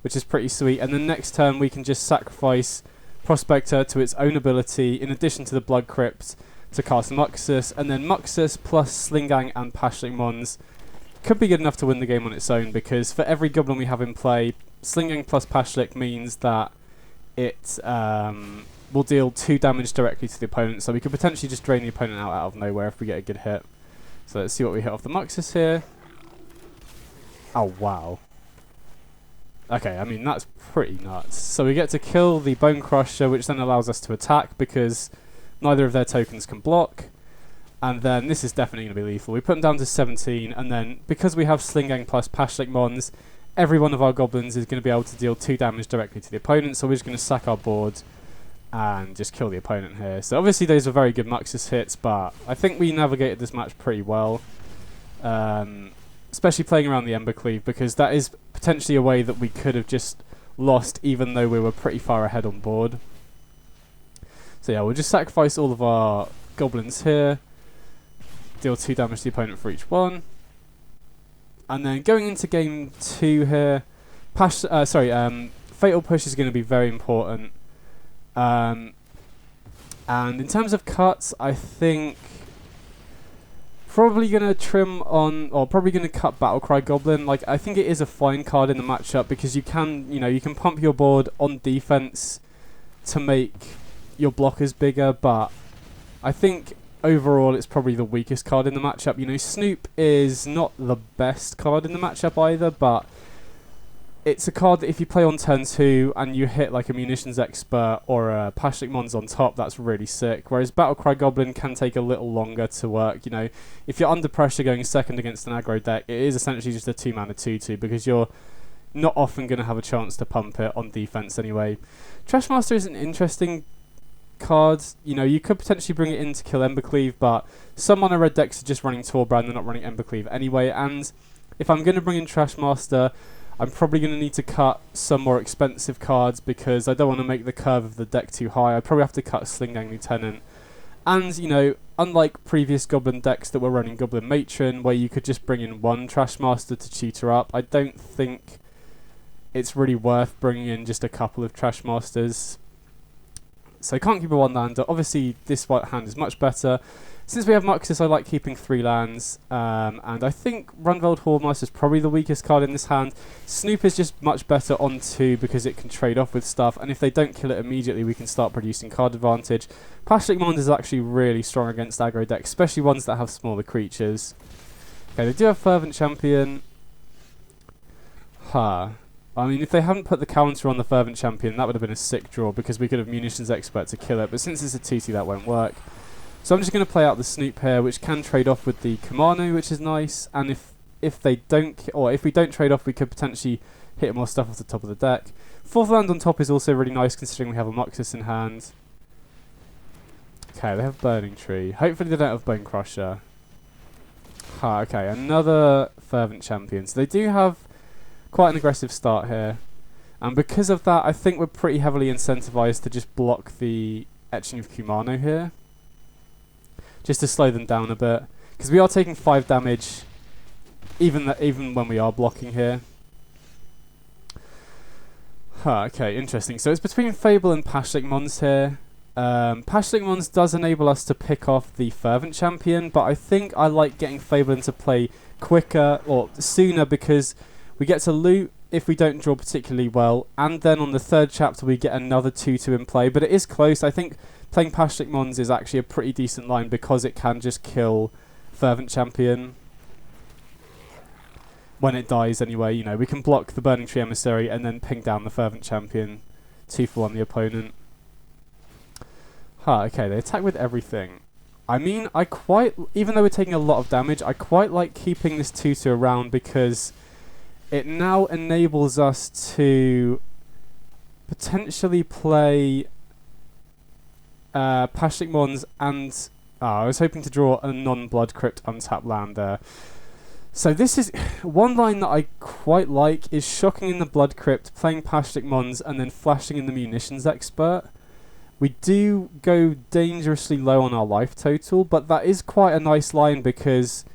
which is pretty sweet. And then next turn we can just sacrifice Prospector to its own ability in addition to the Blood Crypt to cast Muxus, and then Muxus plus Slingang and Pashlik Mons could be good enough to win the game on its own, because for every Goblin we have in play, Slingang plus Pashlik means that it will deal 2 damage directly to the opponent, so we could potentially just drain the opponent out of nowhere if we get a good hit. So let's see what we hit off the Muxus here. Oh wow. Okay, I mean that's pretty nuts. So we get to kill the Bone Crusher, which then allows us to attack because neither of their tokens can block. And then this is definitely going to be lethal. We put them down to 17, and then because we have Slingang plus Pashlik Mons, every one of our Goblins is going to be able to deal 2 damage directly to the opponent, so we're just going to sack our board and just kill the opponent here. So obviously those are very good Muxus hits, but I think we navigated this match pretty well. Especially playing around the Embercleave, because that is potentially a way that we could have just lost even though we were pretty far ahead on board. So yeah, we'll just sacrifice all of our Goblins here. Deal 2 damage to the opponent for each one. And then going into game 2 here, Fatal Push is going to be very important. And in terms of cuts, I think probably going to trim on, or probably going to cut Battlecry Goblin. Like, I think it is a fine card in the matchup because you can pump your board on defense to make your blockers bigger, but I think overall it's probably the weakest card in the matchup. You know, Snoop is not the best card in the matchup either, but it's a card that if you play on turn 2 and you hit like a Munitions Expert or a Pashlik Mons on top, that's really sick. Whereas Battlecry Goblin can take a little longer to work. You know, if you're under pressure going second against an aggro deck, it is essentially just a 2-mana 2/2 because you're not often going to have a chance to pump it on defense anyway. Trashmaster is an interesting card. You know, you could potentially bring it in to kill Embercleave, but some mono red decks are just running Torbrand, they're not running Embercleave anyway, and if I'm going to bring in Trashmaster, I'm probably going to need to cut some more expensive cards because I don't want to make the curve of the deck too high. I probably have to cut Slingang Lieutenant. And, you know, unlike previous Goblin decks that were running Goblin Matron, where you could just bring in one Trashmaster to tutor up, I don't think it's really worth bringing in just a couple of Trashmasters. So I can't keep a 1-lander. Obviously, this white hand is much better. Since we have Muxus, I like keeping 3 lands, and I think Rundvelt Hordemaster is probably the weakest card in this hand. Snoop is just much better on 2 because it can trade off with stuff, and if they don't kill it immediately, we can start producing card advantage. Pashlik Mons is actually really strong against aggro decks, especially ones that have smaller creatures. Okay, they do have Fervent Champion. I mean, if they hadn't put the counter on the Fervent Champion, that would have been a sick draw because we could have Munitions Expert to kill it, but since it's a 2/2, that won't work. So I'm just going to play out the Snoop here, which can trade off with the Kumano, which is nice. And if we don't trade off, we could potentially hit more stuff off the top of the deck. 4th land on top is also really nice, considering we have a Muxus in hand. Okay, they have Burning Tree. Hopefully they don't have Bone Crusher. Okay, another Fervent Champion. So they do have quite an aggressive start here. And because of that, I think we're pretty heavily incentivized to just block the Etching of Kumano here, just to slow them down a bit, because we are taking 5 damage even when we are blocking here. Okay, interesting. So it's between Fable and Pashlik Mons here. Pashlik Mons does enable us to pick off the Fervent Champion, but I think I like getting Fable into play quicker or sooner because we get to loot if we don't draw particularly well, and then on the third chapter we get another 2/2 in play, but it is close. I think playing Pashlik Mons is actually a pretty decent line because it can just kill Fervent Champion when it dies anyway. You know, we can block the Burning Tree Emissary and then ping down the Fervent Champion 2 for 1 the opponent. Okay, they attack with everything. I mean, even though we're taking a lot of damage, I quite like keeping this 2/2 around because it now enables us to potentially play Pashlik Mons and... I was hoping to draw a non-Blood Crypt untapped land there. So this is... one line that I quite like is shocking in the Blood Crypt, playing Pashlik Mons, and then flashing in the Munitions Expert. We do go dangerously low on our life total, but that is quite a nice line because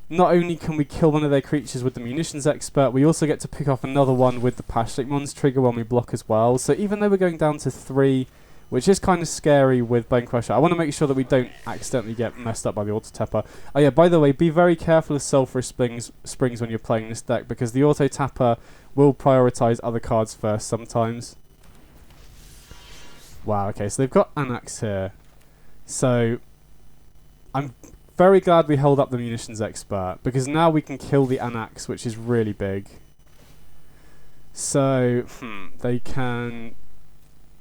not only can we kill one of their creatures with the Munitions Expert, we also get to pick off another one with the Pashlik Mons trigger when we block as well. So even though we're going down to 3, which is kind of scary with Bone Crusher, I want to make sure that we don't accidentally get messed up by the Auto Tapper. Oh yeah, by the way, be very careful of Sulphurous Springs when you're playing this deck because the Auto Tapper will prioritize other cards first sometimes. Wow, okay, so they've got Anax here. So I'm very glad we held up the Munitions Expert because now we can kill the Anax, which is really big. So, they can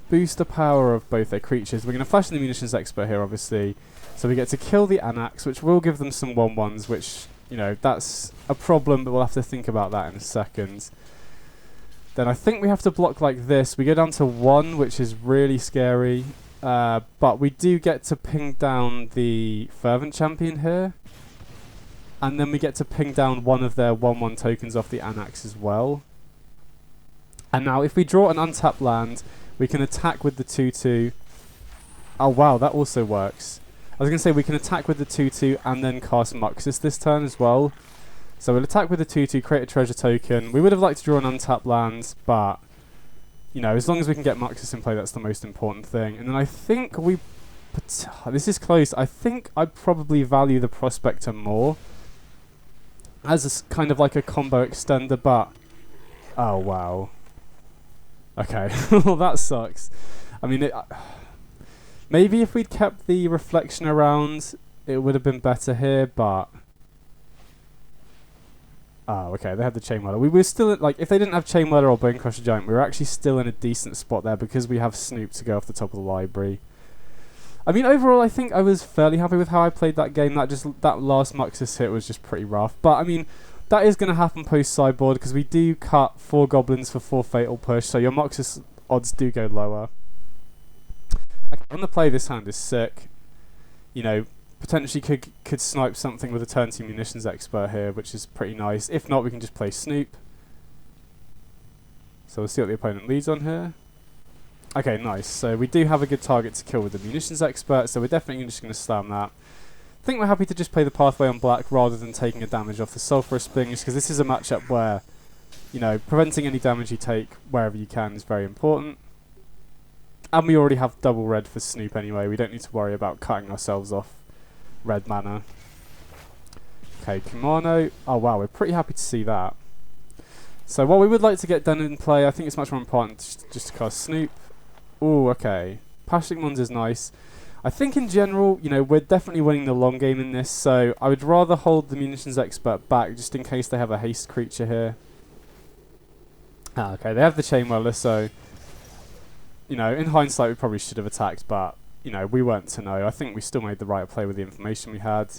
boost the power of both their creatures. We're going to flash in the Munitions Expert here, obviously. So we get to kill the Anax, which will give them some 1/1s, which, you know, that's a problem, but we'll have to think about that in a second. Then I think we have to block like this. We go down to 1, which is really scary. But we do get to ping down the Fervent Champion here. And then we get to ping down one of their 1/1 tokens off the Anax as well. And now if we draw an untapped land, we can attack with the 2/2. Oh wow, that also works. I was going to say we can attack with the 2/2 and then cast Muxus this turn as well. So we'll attack with the 2/2, create a treasure token. We would have liked to draw an untapped land, but, you know, as long as we can get Muxus in play, that's the most important thing. And then I think we... this is close. I think I probably value the Prospector more as a kind of like a combo extender, but... oh, wow. Okay, well, that sucks. I mean, maybe if we'd kept the Reflection around, it would have been better here, but... oh, okay, they had the Chain Whirler. We were still, like, if they didn't have Chain Whirler or Bone Crusher Giant, we were actually still in a decent spot there because we have Snoop to go off the top of the library. I mean, overall, I think I was fairly happy with how I played that game. That last Muxus hit was just pretty rough. But, I mean, that is going to happen post-sideboard because we do cut 4 Goblins for 4 Fatal Push, so your Muxus odds do go lower. Okay, on the play, this hand is sick. You know, potentially could snipe something with a turn 2 Munitions Expert here, which is pretty nice. If not, we can just play Snoop. So we'll see what the opponent leads on here. Okay, nice. So we do have a good target to kill with the Munitions Expert, so we're definitely just going to slam that. I think we're happy to just play the Pathway on black rather than taking a damage off the Sulphurous Springs, because this is a matchup where, you know, preventing any damage you take wherever you can is very important. And we already have double red for Snoop anyway. We don't need to worry about cutting ourselves off red mana. Okay, Kumano. Oh wow, we're pretty happy to see that. So what we would like to get done in play, I think it's much more important just to cast Snoop. Ooh, okay. Pashlik Mons is nice. I think in general, you know, we're definitely winning the long game in this, so I would rather hold the Munitions Expert back just in case they have a haste creature here. Ah, okay, they have the Chain Whirler, so, you know, in hindsight we probably should have attacked, but, you know, we weren't to know. I think we still made the right play with the information we had.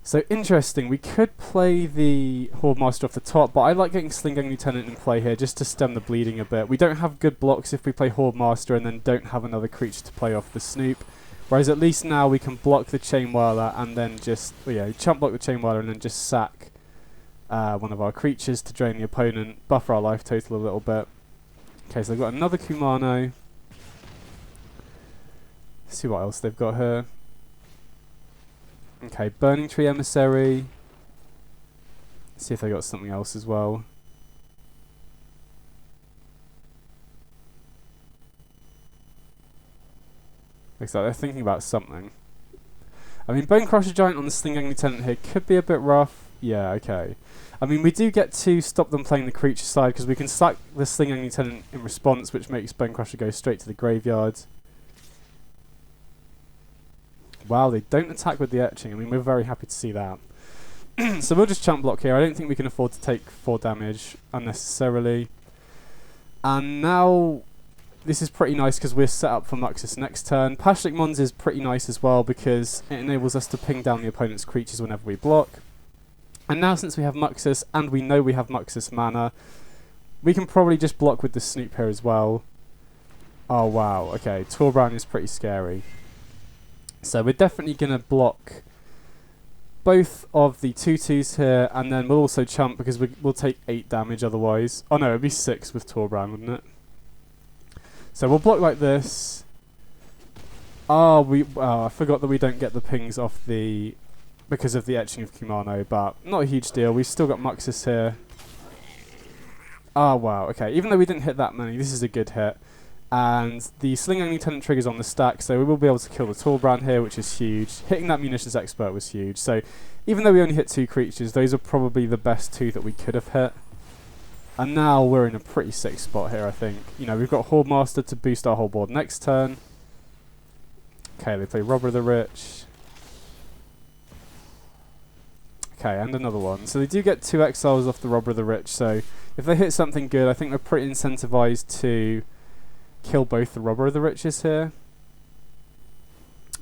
So, interesting. We could play the Hordemaster off the top, but I like getting Sling-Gang Lieutenant in play here just to stem the bleeding a bit. We don't have good blocks if we play Hordemaster and then don't have another creature to play off the Snoop. Whereas at least now we can block the Chain Whirler and then just, well, yeah, chump block the Chain Whirler and then just sack one of our creatures to drain the opponent, buffer our life total a little bit. Okay, so they've got another Kumano. Let's see what else they've got here. Okay, Burning Tree Emissary. Let's see if they got something else as well. Looks like they're thinking about something. I mean, Bone Crusher Giant on the Sling Lieutenant here could be a bit rough. Yeah, okay. I mean, we do get to stop them playing the creature side because we can sack the Sling Lieutenant in response, which makes Bone Crusher go straight to the graveyard. Wow, they don't attack with the etching. I mean, we're very happy to see that. So we'll just chump block here. I don't think we can afford to take 4 damage unnecessarily. And now this is pretty nice because we're set up for Muxus next turn. Pashlik Mons is pretty nice as well because it enables us to ping down the opponent's creatures whenever we block. And now since we have Muxus and we know we have Muxus mana, we can probably just block with the Snoop here as well. Oh wow, okay, Torbran is pretty scary. So we're definitely going to block both of the 2/2s here, and then we'll also chump because we'll take 8 damage otherwise. Oh no, it'd be 6 with Torbran, wouldn't it? So we'll block like this. I forgot that we don't get the pings off the because of the etching of Kumano, but not a huge deal. We've still got Muxus here. Oh wow, okay. Even though we didn't hit that many, this is a good hit. And the Sling Lieutenant triggers on the stack, so we will be able to kill the Torbran here, which is huge. Hitting that Munitions Expert was huge. So even though we only hit 2 creatures, those are probably the best 2 that we could have hit. And now we're in a pretty sick spot here, I think. You know, we've got Hordemaster to boost our whole board next turn. Okay, they play Robber of the Rich. Okay, and another one. So they do get 2 exiles off the Robber of the Rich, so if they hit something good, I think they're pretty incentivized to kill both the Robber of the Riches here.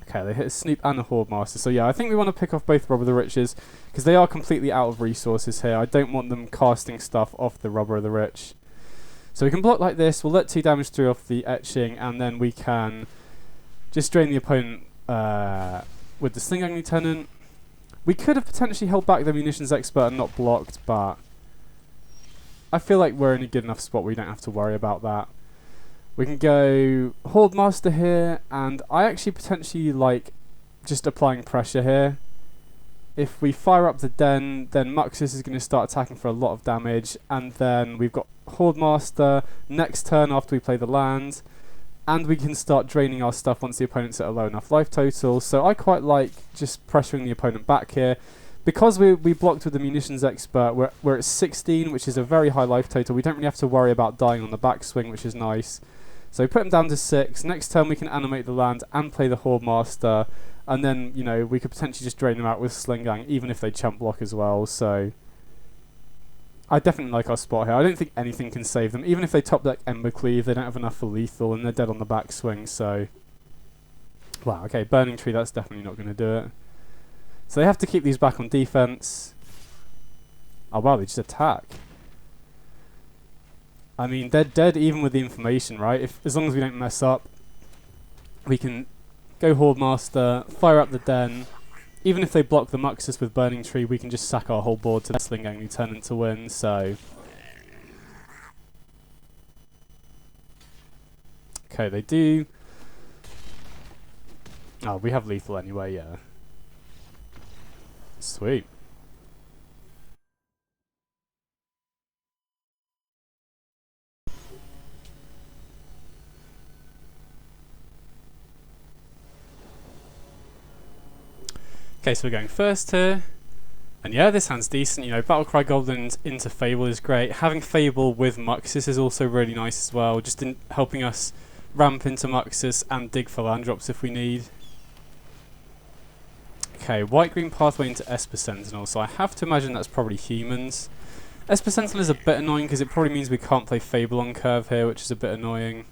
Okay, they hit a Snoop and a Hordemaster. So yeah, I think we want to pick off both Robber of the Riches because they are completely out of resources here. I don't want them casting stuff off the Robber of the Rich. So we can block like this. We'll let 2 damage through off the etching, and then we can just drain the opponent with the Sling Lieutenant. We could have potentially held back the Munitions Expert and not blocked, but I feel like we're in a good enough spot where we don't have to worry about that. We can go Hordemaster here, and I actually potentially like just applying pressure here. If we fire up the Den, then Muxus is going to start attacking for a lot of damage, and then we've got Hordemaster next turn after we play the land, and we can start draining our stuff once the opponent's at a low enough life total. So I quite like just pressuring the opponent back here. Because we blocked with the Munitions Expert, we're at 16, which is a very high life total. We don't really have to worry about dying on the backswing, which is nice. So we put him down to 6. Next turn we can animate the land and play the Hordemaster, and then, you know, we could potentially just drain them out with Slingang, even if they chump block as well. So I definitely like our spot here. I don't think anything can save them. Even if they top deck Embercleave, they don't have enough for lethal, and they're dead on the backswing. So, wow, okay, Burning Tree, that's definitely not going to do it. So they have to keep these back on defense. Oh wow, they just attack. I mean, they're dead even with the information, right? As long as we don't mess up, we can go Hordemaster, fire up the Den. Even if they block the Muxus with Burning Tree, we can just sack our whole board to the Sling Lieutenant to win, so... Okay, they do... Oh, we have lethal anyway, yeah. Sweet. Okay, so we're going first here. And yeah, this hand's decent. You know, Battlecry Goblins into Fable is great. Having Fable with Muxus is also really nice as well, just in helping us ramp into Muxus and dig for land drops if we need. Okay, white-green pathway into Esper Sentinel, so I have to imagine that's probably humans. Esper Sentinel is a bit annoying because it probably means we can't play Fable on curve here, which is a bit annoying.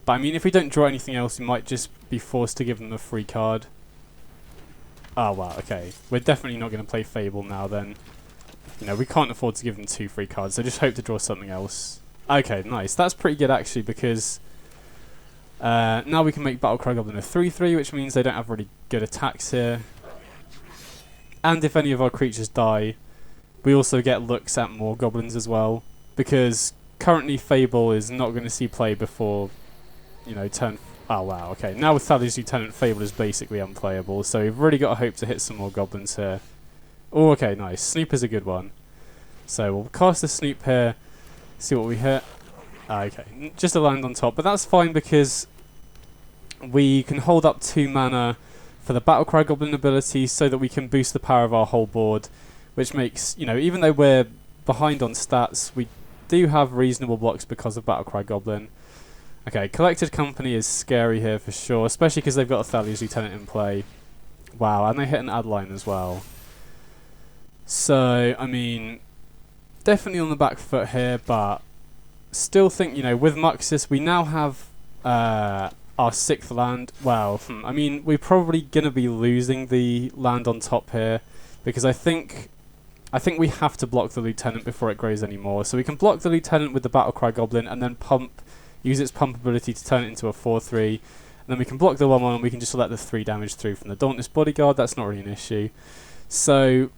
But I mean, if we don't draw anything else, we might just be forced to give them a free card. Oh wow, okay. We're definitely not going to play Fable now then. You know, we can't afford to give them 2 free cards, so just hope to draw something else. Okay, nice. That's pretty good actually, because now we can make Battlecry Goblin a 3/3, which means they don't have really good attacks here. And if any of our creatures die, we also get looks at more Goblins as well, because currently Fable is not going to see play before, you know, turn... Oh wow, okay. Now with Thales Lieutenant, Fable is basically unplayable, so we've really got to hope to hit some more Goblins here. Oh, okay, nice. Snoop is a good one. So we'll cast the Snoop here, see what we hit. Okay, just a land on top, but that's fine because We can hold up 2 mana for the Battlecry Goblin ability so that we can boost the power of our whole board, which makes, you know, even though we're behind on stats, we do have reasonable blocks because of Battlecry Goblin. Okay, Collected Company is scary here for sure, especially because they've got a Thalia's Lieutenant in play. Wow, and they hit an ad line as well. So, I mean, definitely on the back foot here, but still think, you know, with Muxus, we now have our 6th land. Well, I mean, we're probably going to be losing the land on top here, because I think we have to block the Lieutenant before it grows anymore. So we can block the Lieutenant with the Battlecry Goblin and then use its pump ability to turn it into a 4/3. And then we can block the 1/1 and we can just let the 3 damage through from the Dauntless Bodyguard. That's not really an issue. So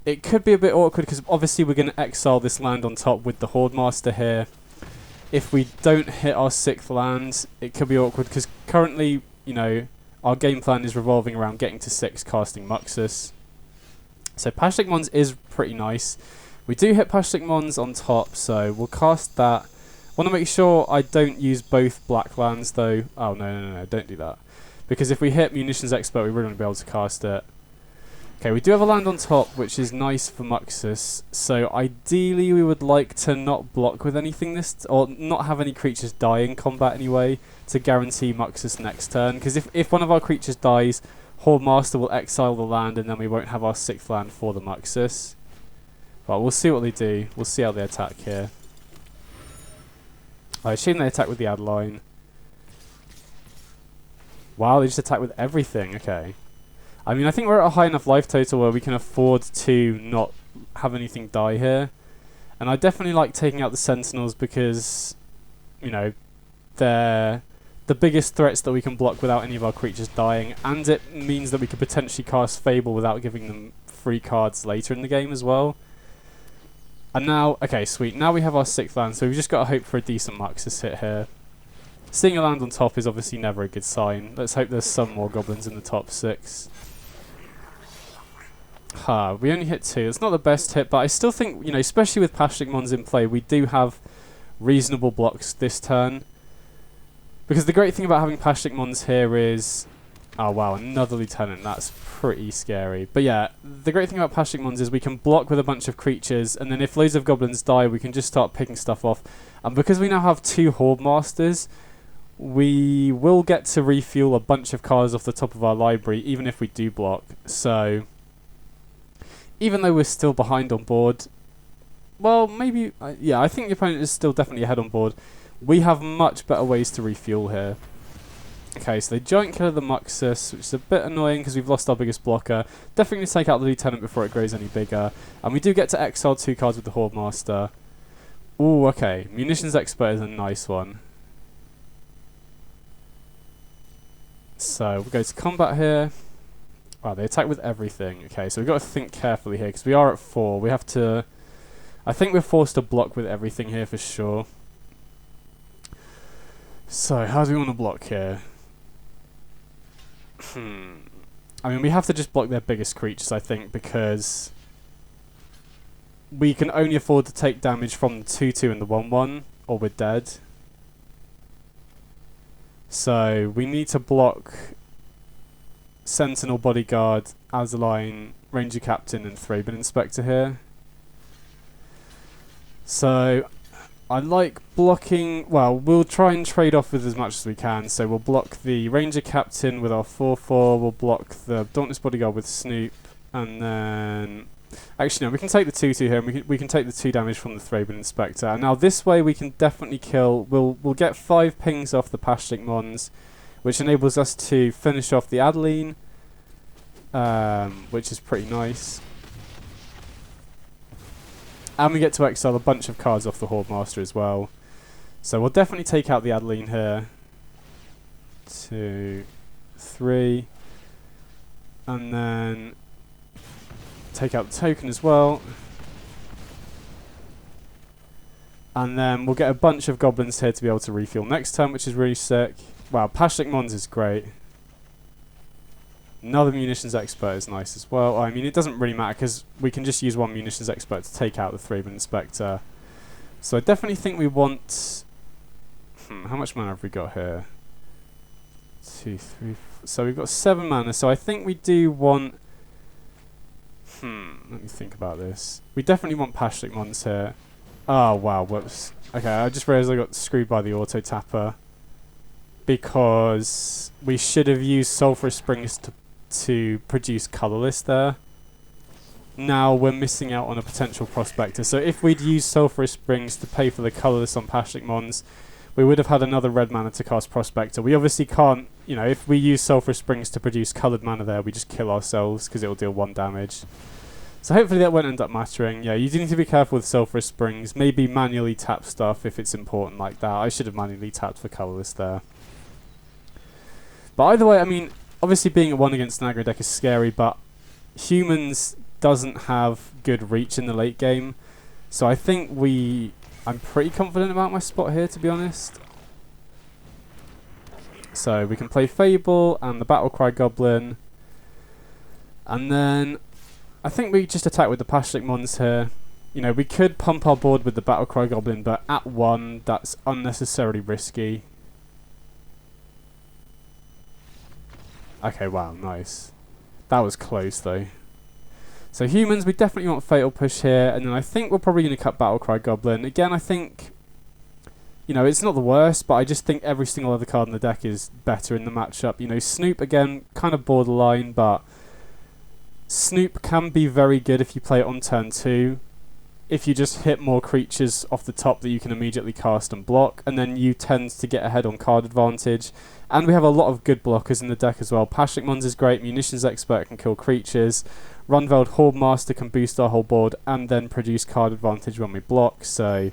it could be a bit awkward because obviously we're going to exile this land on top with the Hordemaster here. If we don't hit our 6th land, it could be awkward because currently, you know, our game plan is revolving around getting to 6 casting Muxus. So Pashlik Mons is pretty nice. We do hit Pashlik Mons on top, so we'll cast that. Want to make sure I don't use both black lands though. Oh no, don't do that. Because if we hit Munitions Expert, we really won't be able to cast it. Okay, we do have a land on top, which is nice for Muxus. So ideally we would like to not block with anything or not have any creatures die in combat anyway, to guarantee Muxus next turn. Because if one of our creatures dies, Hordemaster will exile the land and then we won't have our 6th land for the Muxus. But we'll see what they do. We'll see how they attack here. I assume they attack with the ad line. Wow, they just attack with everything. Okay. I mean, I think we're at a high enough life total where we can afford to not have anything die here. And I definitely like taking out the Sentinels because, you know, they're the biggest threats that we can block without any of our creatures dying. And it means that we could potentially cast Fable without giving them free cards later in the game as well. And now, okay, sweet. Now we have our 6th land, so we've just got to hope for a decent Muxus hit here. Seeing a land on top is obviously never a good sign. Let's hope there's some more Goblins in the top 6. We only hit 2. It's not the best hit, but I still think, you know, especially with Pashlik Mons in play, we do have reasonable blocks this turn. Because the great thing about having Pashlik Mons here is... Oh wow, another Lieutenant. That's pretty scary. But yeah, the great thing about Pashlik Mons is we can block with a bunch of creatures, and then if loads of Goblins die, we can just start picking stuff off. And because we now have 2 Hordemasters, we will get to refuel a bunch of cards off the top of our library, even if we do block. So, even though we're still behind on board, well, maybe... yeah, I think the opponent is still definitely ahead on board. We have much better ways to refuel here. Okay, so they giant killer the Muxus, which is a bit annoying because we've lost our biggest blocker. Definitely take out the Lieutenant before it grows any bigger. And we do get to exile 2 cards with the Hordemaster. Ooh, okay. Munitions Expert is a nice one. So, we'll go to combat here. Wow, they attack with everything. Okay, so we've got to think carefully here because we are at 4. We have to... I think we're forced to block with everything here for sure. So, how do we want to block here? I mean, we have to just block their biggest creatures, I think, because we can only afford to take damage from the 2/2 and the 1/1, or we're dead. So, we need to block Sentinel, Bodyguard, Azaline, Ranger Captain, and Thraben Inspector here. So, I like blocking... Well, we'll try and trade off with as much as we can. So we'll block the Ranger Captain with our 4/4. We'll block the Dauntless Bodyguard with Snoop. And then... Actually, no, we can take the 2/2 here. And we can take the 2 damage from the Thraben Inspector. And now this way we can definitely kill... We'll get 5 pings off the Pashlik Mons, which enables us to finish off the Adeline, which is pretty nice. And we get to exile a bunch of cards off the Hordemaster as well. So we'll definitely take out the Adeline here. 2, 3. And then take out the token as well. And then we'll get a bunch of Goblins here to be able to refuel next turn, which is really sick. Wow, Pashlik Mons is great. Another Munitions Expert is nice as well. I mean, it doesn't really matter because we can just use one Munitions Expert to take out the Thraben Inspector. So I definitely think we want... how much mana have we got here? 2, 3, 4. So we've got 7 mana. So I think we do want... let me think about this. We definitely want Pashlik Mons here. Oh, wow. Whoops. Okay, I just realised I got screwed by the auto tapper. Because we should have used Sulphurous Springs to produce colourless there. Now we're missing out on a potential prospector. So if we'd used Sulphurous Springs to pay for the colourless on Pashlik Mons, we would have had another red mana to cast Prospector. We obviously can't, you know, if we use Sulphurous Springs to produce coloured mana there, we just kill ourselves because it will deal 1 damage. So hopefully that won't end up mattering. Yeah, you do need to be careful with Sulphurous Springs. Maybe manually tap stuff if it's important like that. I should have manually tapped for colourless there. But either way, I mean, obviously being at 1 against an aggro deck is scary, but humans doesn't have good reach in the late game. So I think I'm pretty confident about my spot here, to be honest. So we can play Fable and the Battlecry Goblin. And then I think we just attack with the Pashlik Mons here. You know, we could pump our board with the Battlecry Goblin, but at 1, that's unnecessarily risky. Okay, wow, nice. That was close, though. So humans, we definitely want Fatal Push here, and then I think we're probably going to cut Battlecry Goblin. Again, I think, you know, it's not the worst, but I just think every single other card in the deck is better in the matchup. You know, Snoop, again, kind of borderline, but Snoop can be very good if you play it on turn 2. If you just hit more creatures off the top that you can immediately cast and block, and then you tend to get ahead on card advantage. And we have a lot of good blockers in the deck as well. Pashlik Mons is great, Munitions Expert can kill creatures, Rundvelt Hordemaster can boost our whole board and then produce card advantage when we block. So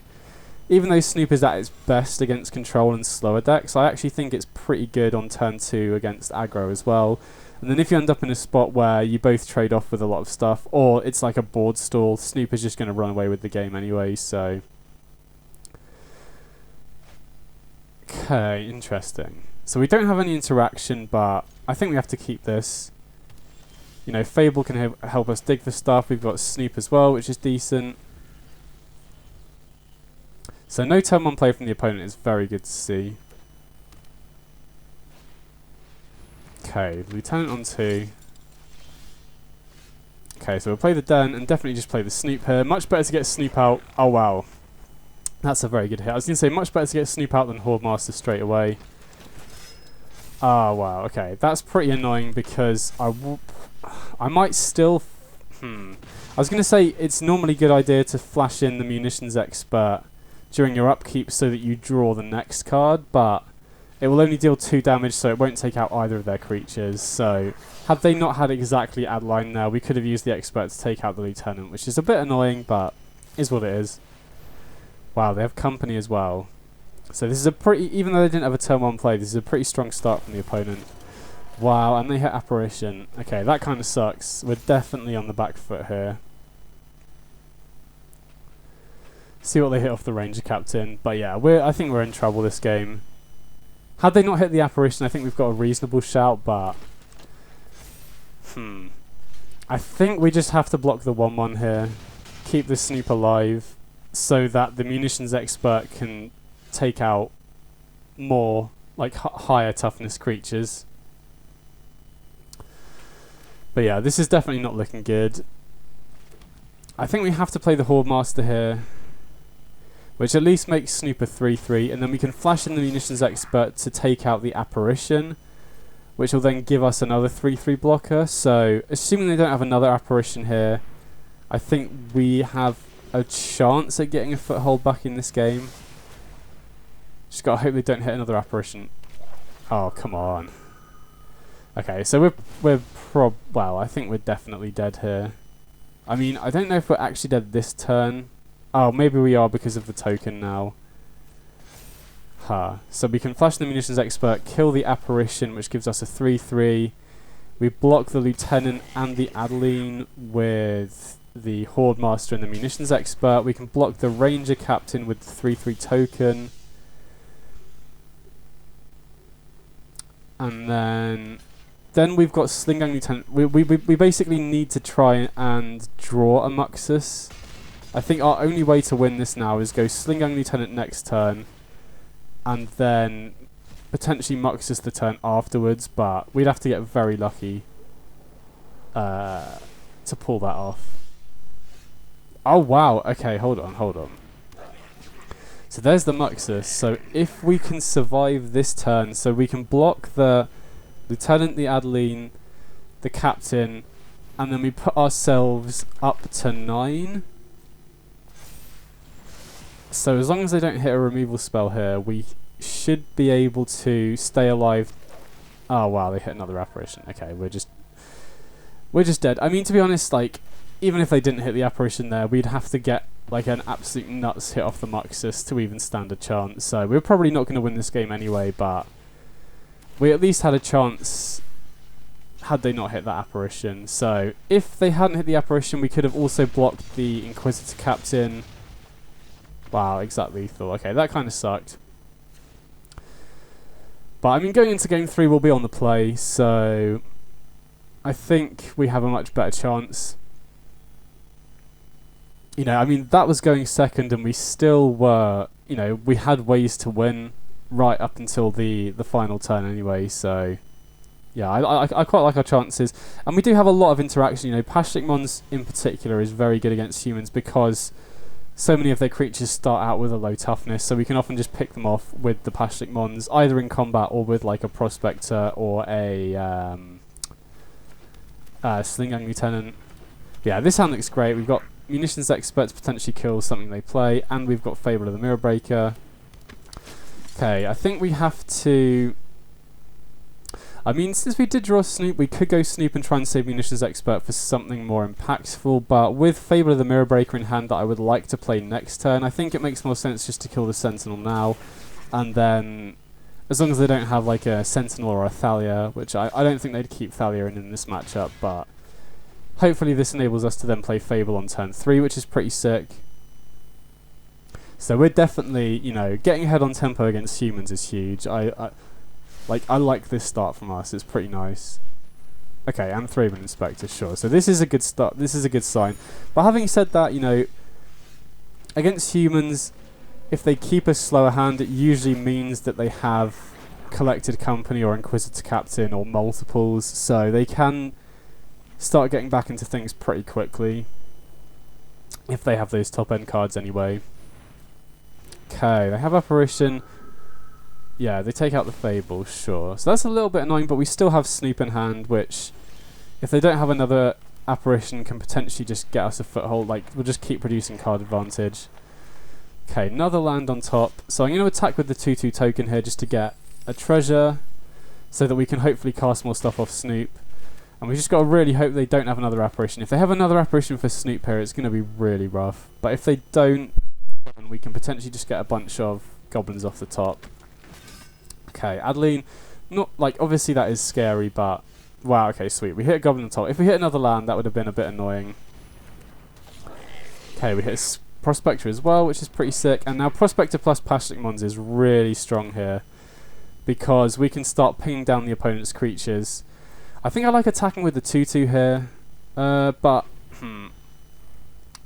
even though Snoop is at its best against control and slower decks, I actually think it's pretty good on turn 2 against aggro as well. And then if you end up in a spot where you both trade off with a lot of stuff, or it's like a board stall, Snoop is just going to run away with the game anyway, so... Okay, interesting. So we don't have any interaction, but I think we have to keep this. You know, Fable can help us dig for stuff. We've got Snoop as well, which is decent. So no turn 1 play from the opponent is very good to see. Okay, Lieutenant on 2. Okay, so we'll play the Den and definitely just play the Snoop here. Much better to get Snoop out. Oh, wow. That's a very good hit. I was going to say, much better to get Snoop out than Hordemaster straight away. Oh, wow. Okay, that's pretty annoying because I might still... I was going to say, it's normally a good idea to flash in the Munitions Expert during your upkeep so that you draw the next card, but it will only deal 2 damage, so it won't take out either of their creatures. So, had they not had exactly add line there, we could have used the Expert to take out the Lieutenant, which is a bit annoying, but is what it is. Wow, they have company as well. So this is a pretty, even though they didn't have a turn 1 play, this is a pretty strong start from the opponent. Wow, and they hit Apparition. Okay, that kind of sucks. We're definitely on the back foot here. See what they hit off the Ranger Captain. But yeah, I think we're in trouble this game. Had they not hit the Apparition, I think we've got a reasonable shout, but... I think we just have to block the 1-1 here. Keep the Snoop alive, so that the Munitions Expert can take out more, like, higher toughness creatures. But yeah, this is definitely not looking good. I think we have to play the Hordemaster here, which at least makes Snoop a 3-3, and then we can flash in the Munitions Expert to take out the Apparition, which will then give us another 3-3 blocker. So, assuming they don't have another Apparition here, I think we have a chance at getting a foothold back in this game. Just gotta hope they don't hit another Apparition. Oh, come on. Okay, so well, I think we're definitely dead here. I mean, I don't know if we're actually dead this turn. Oh, maybe we are because of the token now. So we can flash the Munitions Expert, kill the Apparition, which gives us a 3-3. We block the Lieutenant and the Adeline with the Hordemaster and the Munitions Expert. We can block the Ranger Captain with the 3-3 token. And then we've got Slingang Lieutenant. We basically need to try and draw a Muxus. I think our only way to win this now is go Slingang Lieutenant next turn, and then potentially Muxus the turn afterwards, but we'd have to get very lucky to pull that off. Oh wow, okay, hold on. So there's the Muxus. So if we can survive this turn, so we can block the Lieutenant, the Adeline, the Captain, and then we put ourselves up to 9. So as long as they don't hit a removal spell here, we should be able to stay alive. Oh wow, they hit another apparition. Okay, we're just dead. I mean, to be honest, like, even if they didn't hit the apparition there, we'd have to get like an absolute nuts hit off the Muxus to even stand a chance. So we're probably not going to win this game anyway, but we at least had a chance had they not hit that apparition. So if they hadn't hit the apparition, we could have also blocked the Inquisitor Captain. Wow, exact lethal. Okay, that kind of sucked. But I mean, going into game 3, we'll be on the play, so I think we have a much better chance. You know, I mean, that was going second, and we still were, you know, we had ways to win right up until the final turn anyway, so yeah, I quite like our chances. And we do have a lot of interaction. You know, Pashlik Mons in particular is very good against humans because so many of their creatures start out with a low toughness, so we can often just pick them off with the Pashlik Mons, either in combat or with like a Prospector or a Slingang Lieutenant. Yeah, this hand looks great. We've got Munitions Expert to potentially kill something they play, and we've got Fable of the Mirror Breaker. Okay, I think we have to... I mean, since we did draw Snoop, we could go Snoop and try and save Munitions Expert for something more impactful, but with Fable of the Mirror Breaker in hand that I would like to play next turn, I think it makes more sense just to kill the Sentinel now, and then, as long as they don't have like a Sentinel or a Thalia, which I don't think they'd keep Thalia in this matchup, but hopefully this enables us to then play Fable on turn 3, which is pretty sick. So we're definitely, you know, getting ahead on tempo against humans is huge. I like this start from us. It's pretty nice. Okay, and Thraben Inspector, sure. So this is a good start. This is a good sign. But having said that, you know, against humans, if they keep a slower hand, it usually means that they have Collected Company or Inquisitor Captain or multiples, so they can start getting back into things pretty quickly if they have those top end cards anyway. Okay, they have Apparition. Yeah, they take out the Fable, sure. So that's a little bit annoying, but we still have Snoop in hand, which, if they don't have another Apparition, can potentially just get us a foothold. Like, we'll just keep producing card advantage. Okay, another land on top. So I'm going to attack with the 2/2 token here just to get a treasure, so that we can hopefully cast more stuff off Snoop. And we just got to really hope they don't have another Apparition. If they have another Apparition for Snoop here, it's going to be really rough. But if they don't, then we can potentially just get a bunch of Goblins off the top. Okay, Adeline, not like, obviously that is scary, but wow, okay, sweet. We hit a Goblin on top. If we hit another land, that would have been a bit annoying. Okay, we hit a Prospector as well, which is pretty sick. And now Prospector plus Pashlik Mons is really strong here, because we can start pinging down the opponent's creatures. I think I like attacking with the 2/2 here, but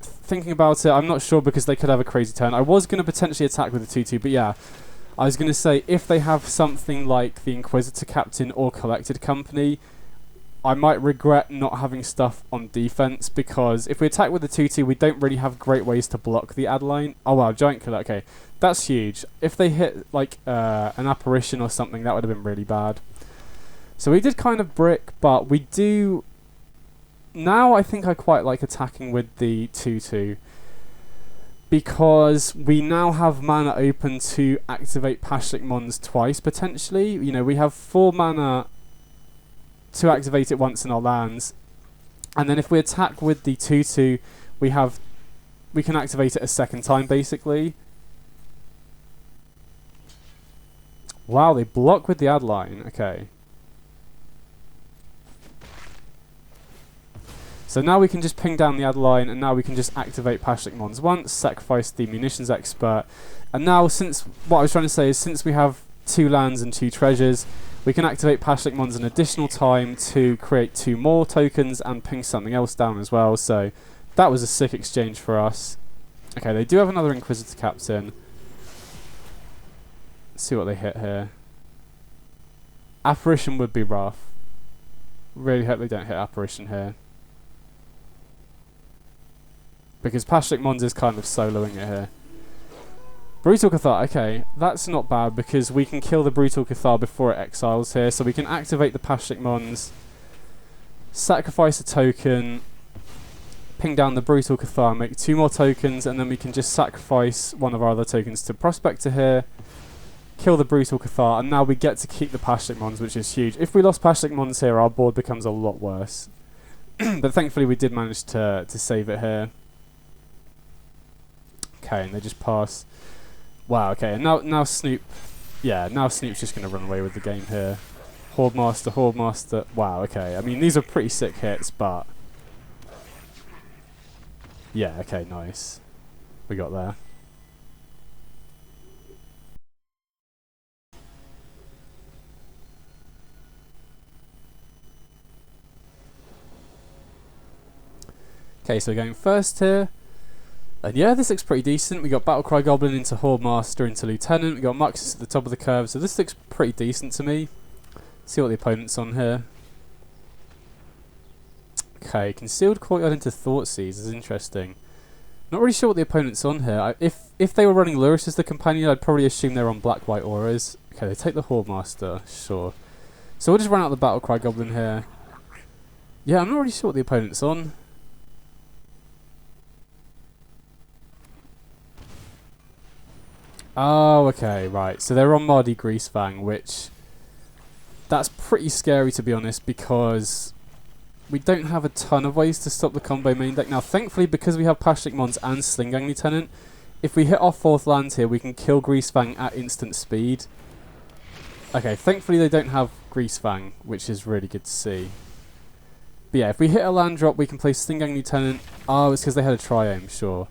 thinking about it, I'm not sure, because they could have a crazy turn. I was going to potentially attack with the 2/2, but yeah, I was going to say, if they have something like the Inquisitor Captain or Collected Company, I might regret not having stuff on defense, because if we attack with the 2/2, we don't really have great ways to block the Adeline. Oh wow, Giant Killer, okay, that's huge. If they hit like an Apparition or something, that would have been really bad. So we did kind of brick, but we do... Now I think I quite like attacking with the 2/2, because we now have mana open to activate Pashlik Mons twice, potentially. You know, we have 4 mana to activate it once in our lands, and then if we attack with the 2/2, we can activate it a second time, basically. Wow, they block with the Adeline. Okay. So now we can just ping down the Adeline, and now we can just activate Pashlik Mons once, sacrifice the Munitions Expert, and now, since what I was trying to say is, since we have 2 lands and 2 treasures, we can activate Pashlik Mons an additional time to create 2 more tokens and ping something else down as well. So that was a sick exchange for us. Okay, they do have another Inquisitor Captain. Let's see what they hit here. Apparition would be rough. Really hope they don't hit Apparition here. Because Pashlik Mons is kind of soloing it here. Brutal Cathar, okay, that's not bad because we can kill the Brutal Cathar before it exiles here, so we can activate the Pashlik Mons, sacrifice a token, ping down the Brutal Cathar, make 2 more tokens, and then we can just sacrifice one of our other tokens to Prospector here, kill the Brutal Cathar, and now we get to keep the Pashlik Mons, which is huge. If we lost Pashlik Mons here, our board becomes a lot worse. But thankfully we did manage to save it here. Okay, and they just pass. Wow, okay, and now Snoop, yeah, now Snoop's just going to run away with the game here. Hordemaster, wow, okay, I mean, these are pretty sick hits, but... yeah, okay, nice. We got there. Okay, so we're going first here. And yeah, this looks pretty decent. We got Battlecry Goblin into Hordemaster into Lieutenant. We got Muxus at the top of the curve, so this looks pretty decent to me. Let's see what the opponent's on here. Okay, Concealed Courtyard into Thoughtseize is interesting. Not really sure what the opponent's on here. If they were running Lurrus as the companion, I'd probably assume they're on Black-White Auras. Okay, they take the Hordemaster, sure. So we'll just run out the Battlecry Goblin here. Yeah, I'm not really sure what the opponent's on. Oh, okay, right. So they're on Mardu Greasefang, which... that's pretty scary, to be honest, because we don't have a ton of ways to stop the combo main deck. Now, thankfully, because we have Pashlik Mons and Slingang Lieutenant, if we hit our 4th land here, we can kill Greasefang at instant speed. Okay, thankfully they don't have Greasefang, which is really good to see. But yeah, if we hit a land drop, we can play Slingang Lieutenant. Oh, it's because they had a Triome, sure.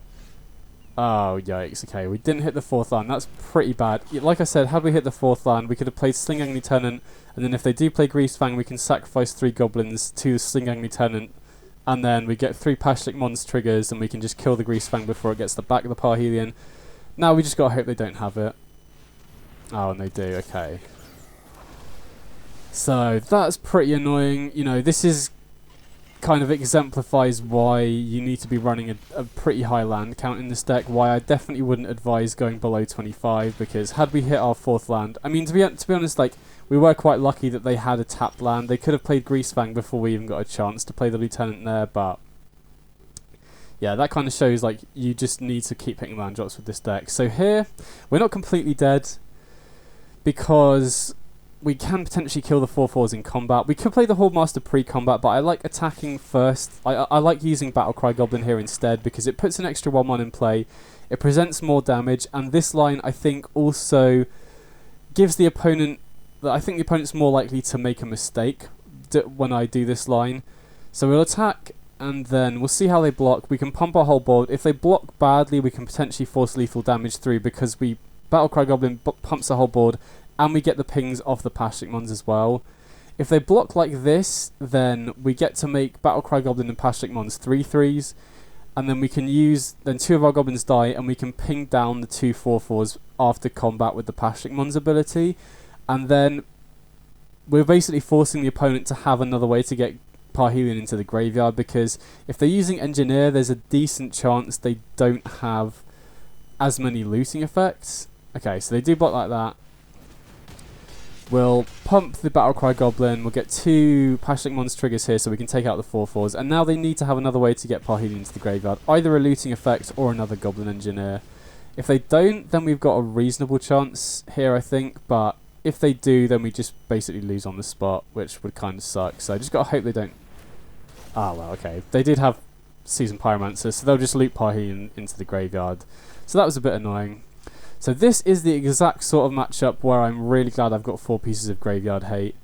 Oh, yikes, okay, we didn't hit the 4th land, that's pretty bad. Like I said, had we hit the 4th land, we could have played Slingang Lieutenant, and then if they do play Greasefang, we can sacrifice 3 Goblins to Slingang Lieutenant, and then we get 3 Pashlik Mons triggers, and we can just kill the Greasefang before it gets the back of the Parhelion. Now we just gotta hope they don't have it. Oh, and they do, okay. So, that's pretty annoying. You know, this is... kind of exemplifies why you need to be running a pretty high land count in this deck, why I definitely wouldn't advise going below 25, because had we hit our 4th land, I mean, to be honest, like, we were quite lucky that they had a tapped land. They could have played Greasefang before we even got a chance to play the Lieutenant there, but yeah, that kind of shows, like, you just need to keep hitting land drops with this deck. So here, we're not completely dead, because we can potentially kill the 4/4s in combat. We could play the Hordemaster pre-combat, but I like attacking first. I like using Battlecry Goblin here instead, because it puts an extra 1/1 in play. It presents more damage, and this line, I think, also gives the opponent... I think the opponent's more likely to make a mistake when I do this line. So we'll attack, and then we'll see how they block. We can pump our whole board. If they block badly, we can potentially force lethal damage through, because we Battlecry Goblin pumps the whole board, and we get the pings off the Pashlik Mons as well. If they block like this, then we get to make Battlecry Goblin and Pashlik Mons 3/3s, and then we can use... then 2 of our Goblins die, and we can ping down the 2 4/4s after combat with the Pashlik Mons ability, and then we're basically forcing the opponent to have another way to get Parhelion into the graveyard, because if they're using Engineer, there's a decent chance they don't have as many looting effects. Okay, so they do block like that. We'll pump the Battlecry Goblin, we'll get 2 Pashlik Mons triggers here so we can take out the 4/4s, and now they need to have another way to get Parhelion into the graveyard, either a looting effect or another Goblin Engineer. If they don't, then we've got a reasonable chance here, I think, but if they do, then we just basically lose on the spot, which would kind of suck, so I just gotta hope they don't... Ah, well, okay. They did have Seasoned Pyromancer, so they'll just loot Parhelion into the graveyard, so that was a bit annoying. So this is the exact sort of matchup where I'm really glad I've got 4 pieces of Graveyard Hate.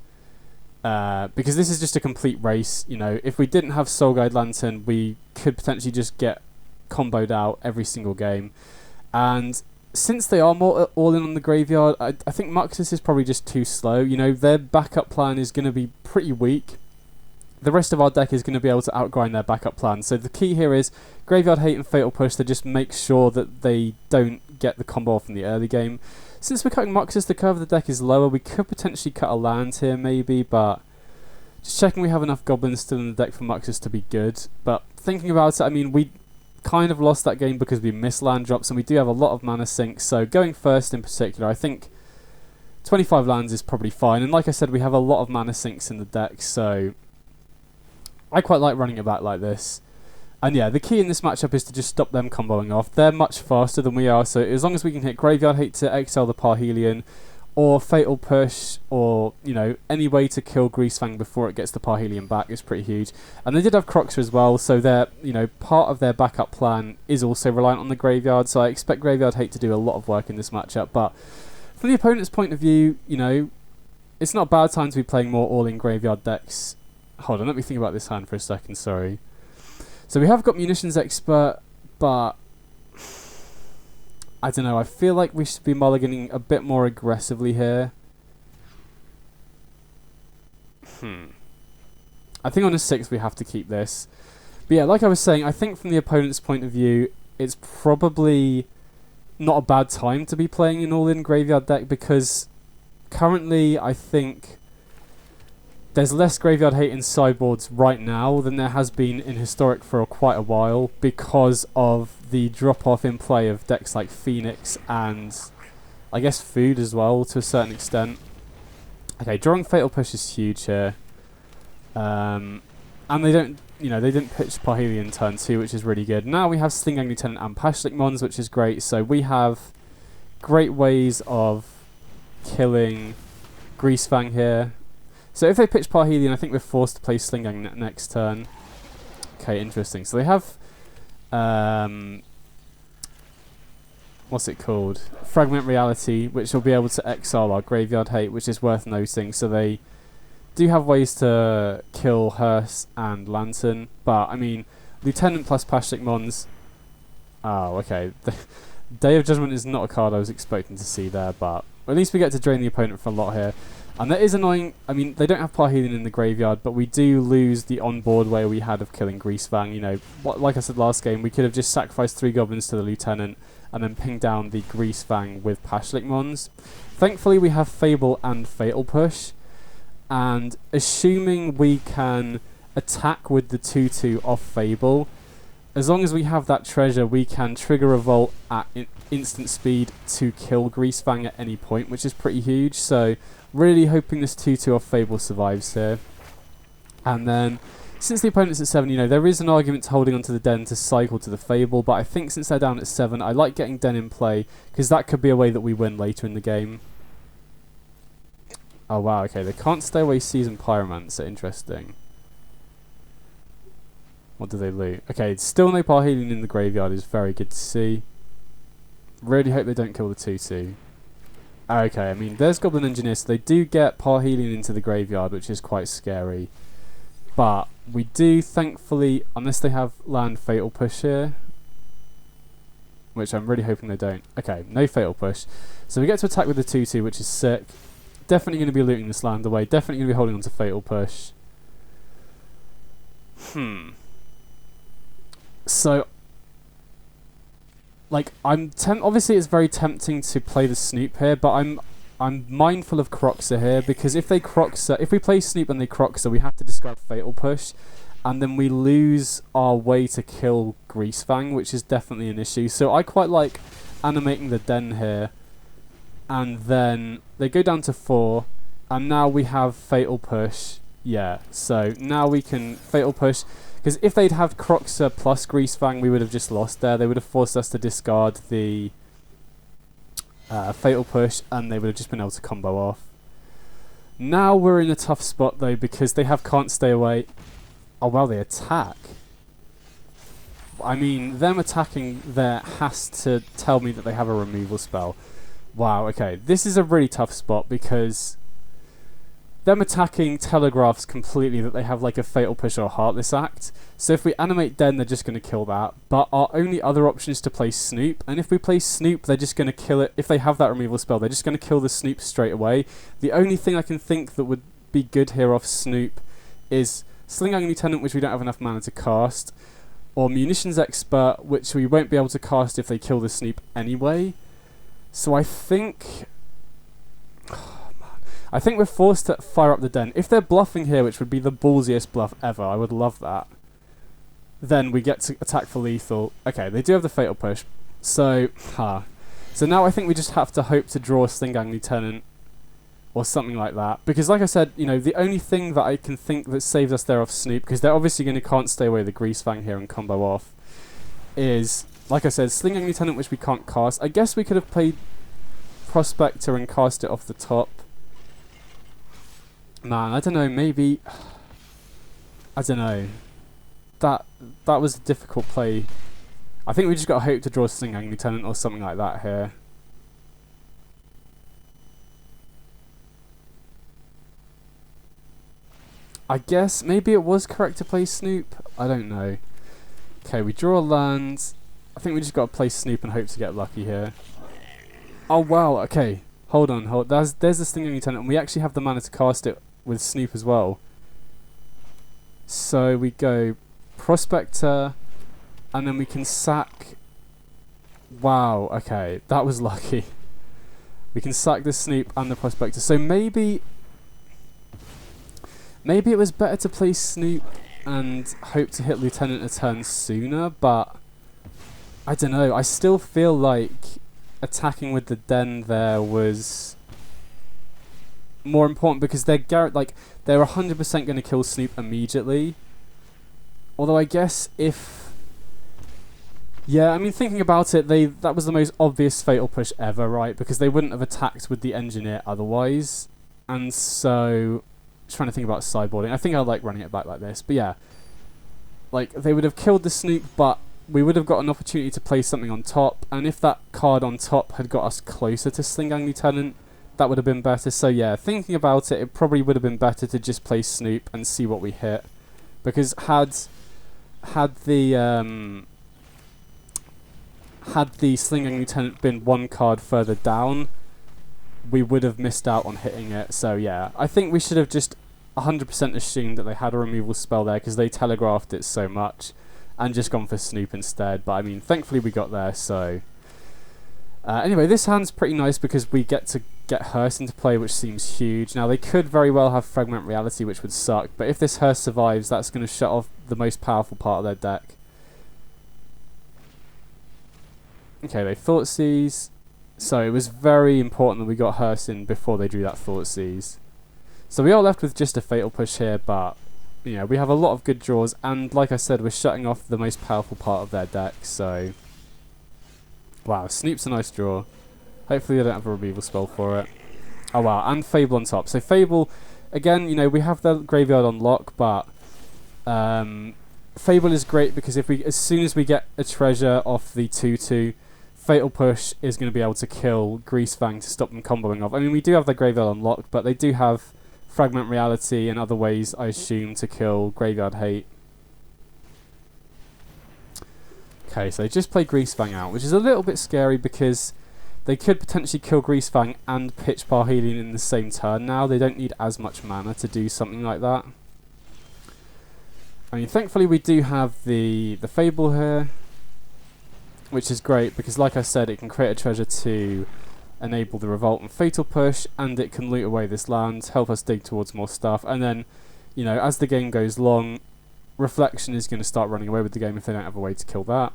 Because this is just a complete race. You know, if we didn't have Soul Guide Lantern, we could potentially just get comboed out every single game. And since they are more all in on the graveyard, I think Muxus is probably just too slow. You know, their backup plan is going to be pretty weak. The rest of our deck is going to be able to outgrind their backup plan. So the key here is Graveyard Hate and Fatal Push to just make sure that they don't get the combo off in the early game. Since we're cutting Moxes, the curve of the deck is lower. We could potentially cut a land here maybe, but just checking we have enough Goblins still in the deck for Moxes to be good. But thinking about it, I mean, we kind of lost that game because we missed land drops, and we do have a lot of mana sinks, so going first in particular, I think 25 lands is probably fine. And like I said, we have a lot of mana sinks in the deck, so I quite like running it back like this. And yeah, the key in this matchup is to just stop them comboing off. They're much faster than we are, so as long as we can hit Graveyard Hate to exile the Parhelion, or Fatal Push, or, you know, any way to kill Greasefang before it gets the Parhelion back is pretty huge. And they did have Croxer as well, so they're, you know, part of their backup plan is also reliant on the Graveyard, so I expect Graveyard Hate to do a lot of work in this matchup. But from the opponent's point of view, you know, it's not a bad time to be playing more all-in Graveyard decks. Hold on, let me think about this hand for a second, sorry. So we have got Munitions Expert, but I don't know, I feel like we should be mulliganing a bit more aggressively here. I think on a 6 we have to keep this. But yeah, like I was saying, I think from the opponent's point of view, it's probably not a bad time to be playing an all-in Graveyard deck, because currently I think there's less Graveyard Hate in sideboards right now than there has been in Historic for quite a while, because of the drop-off in play of decks like Phoenix and I guess Food as well to a certain extent. Okay, drawing Fatal Push is huge here. And they don't, you know, they didn't pitch Parhelion turn 2, which is really good. Now we have Slingang Lieutenant and Pashlik Mons, which is great. So we have great ways of killing Greasefang here. So if they pitch Parhelion, I think we're forced to play Slingang next turn. Okay, interesting. So they have, what's it called? Fragment Reality, which will be able to exile our Graveyard Hate, which is worth noting. So they do have ways to kill Hearse and Lantern, but I mean, Lieutenant plus Pashlik Mons. Oh, okay. Day of Judgment is not a card I was expecting to see there, but at least we get to drain the opponent for a lot here. And that is annoying. I mean, they don't have Parhelion in the graveyard, but we do lose the on-board way we had of killing Greasefang. You know, like I said last game, we could have just sacrificed 3 goblins to the Lieutenant and then pinged down the Greasefang with Pashlik Mons. Thankfully, we have Fable and Fatal Push, and assuming we can attack with the 2/2 off Fable, as long as we have that treasure, we can trigger Revolt at instant speed to kill Greasefang at any point, which is pretty huge. So really hoping this 2/2 off Fable survives here. And then, since the opponent's at 7, you know, there is an argument to holding onto the Den to cycle to the Fable, but I think since they're down at 7, I like getting Den in play, because that could be a way that we win later in the game. Oh wow, okay, they can't stay away Seasoned Pyromancer, interesting. What do they loot? Okay, still no Parhelion in the graveyard is very good to see. Really hope they don't kill the 2/2. Okay, I mean, there's Goblin Engineer, so they do get Parhelion into the graveyard, which is quite scary. But we do, thankfully, unless they have land Fatal Push here, which I'm really hoping they don't. Okay, no Fatal Push. So we get to attack with the 2/2, which is sick. Definitely going to be looting this land away. Definitely going to be holding on to Fatal Push. So, like, obviously it's very tempting to play the Snoop here, but I'm mindful of Croxer here, because if we play Snoop and they Croxer, we have to discard Fatal Push, and then we lose our way to kill Greasefang, which is definitely an issue. So I quite like animating the Den here, and then they go down to 4, and now we have Fatal Push. Yeah, so now we can Fatal Push, because if they'd have Croxer plus Greasefang, we would have just lost there. They would have forced us to discard the Fatal Push, and they would have just been able to combo off. Now we're in a tough spot, though, because they have Can't Stay Away. Oh, well, they attack. I mean, them attacking there has to tell me that they have a removal spell. Wow, okay. This is a really tough spot, because them attacking telegraphs completely that they have like a Fatal Push or a Heartless Act. So if we animate Den, they're just going to kill that. But our only other option is to play Snoop. And if we play Snoop, they're just going to kill it. If they have that removal spell, they're just going to kill the Snoop straight away. The only thing I can think that would be good here off Snoop is Slingang Lieutenant, which we don't have enough mana to cast, or Munitions Expert, which we won't be able to cast if they kill the Snoop anyway. So I think... I think we're forced to fire up the den. If they're bluffing here, which would be the ballsiest bluff ever, I would love that. Then we get to attack for lethal. Okay, they do have the Fatal Push. So, So now I think we just have to hope to draw a Slingang Lieutenant or something like that. Because like I said, you know, the only thing that I can think that saves us there off Snoop, because they're obviously going to can't stay away the Greasefang here and combo off, is, like I said, Slingang Lieutenant, which we can't cast. I guess we could have played Prospector and cast it off the top. Man, I don't know, maybe... I don't know. That was a difficult play. I think we just got to hope to draw Slingang Lieutenant or something like that here. I guess maybe it was correct to play Snoop. I don't know. Okay, we draw a land. I think we just got to play Snoop and hope to get lucky here. Oh wow, okay. Hold on, there's the Slingang Lieutenant, and we actually have the mana to cast it with Snoop as well. So we go Prospector, and then we can sack... Wow, okay, that was lucky. We can sack the Snoop and the Prospector. So maybe it was better to play Snoop and hope to hit Lieutenant a turn sooner, but I don't know. I still feel like attacking with the Den there was more important because they're 100% going to kill Snoop immediately. Although I guess if... Yeah, I mean, thinking about it, that was the most obvious Fatal Push ever, right? Because they wouldn't have attacked with the Engineer otherwise. And so... Trying to think about sideboarding. I think I like running it back like this. But yeah. Like, they would have killed the Snoop, but we would have got an opportunity to play something on top. And if that card on top had got us closer to Slingang Lieutenant, that would have been better. So yeah, thinking about it, it probably would have been better to just play Snoop and see what we hit. Because had the Slingang Lieutenant been one card further down, we would have missed out on hitting it. So yeah, I think we should have just 100% assumed that they had a removal spell there because they telegraphed it so much and just gone for Snoop instead. But I mean, thankfully we got there. So anyway, this hand's pretty nice because we get to get Hearse into play, which seems huge. Now they could very well have Fragment Reality, which would suck, but if this Hearse survives, that's going to shut off the most powerful part of their deck. Okay, they Thoughtseize. So it was very important that we got Hearse in before they drew that Thoughtseize. So we are left with just a Fatal Push here, but you know, we have a lot of good draws, and like I said, we're shutting off the most powerful part of their deck. So wow, Snoop's a nice draw. Hopefully they don't have a removal spell for it. Oh wow, and Fable on top. So Fable, again, you know, we have the graveyard on lock, but Fable is great because as soon as we get a treasure off the 2/2, Fatal Push is going to be able to kill Greasefang to stop them comboing off. I mean, we do have the graveyard unlocked, but they do have Fragment Reality and other ways, I assume, to kill Graveyard Hate. Okay, so they just play Greasefang out, which is a little bit scary because they could potentially kill Greasefang and pitch Parhelion in the same turn now. They don't need as much mana to do something like that. I mean, thankfully we do have the Fable here, which is great because, like I said, it can create a treasure to enable the Revolt and Fatal Push, and it can loot away this land, help us dig towards more stuff, and then, you know, as the game goes long, Reflection is going to start running away with the game if they don't have a way to kill that.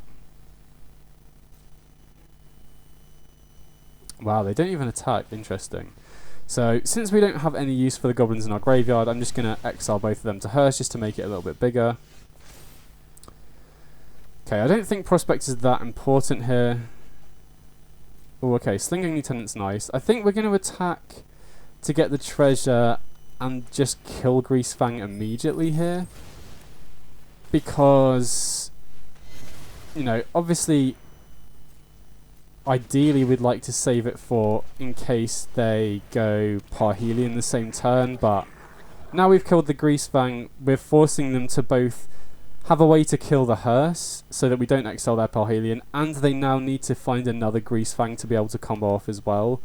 Wow, they don't even attack. Interesting. So, since we don't have any use for the Goblins in our graveyard, I'm just going to exile both of them to Hearse just to make it a little bit bigger. Okay, I don't think Prospect is that important here. Oh, okay, Slingang Lieutenant's nice. I think we're going to attack to get the treasure and just kill Greasefang immediately here. Because, you know, obviously, ideally we'd like to save it for in case they go Parhelion the same turn, but now we've killed the Greasefang, we're forcing them to both have a way to kill the Hearse so that we don't exile their Parhelion, and they now need to find another Greasefang to be able to combo off as well.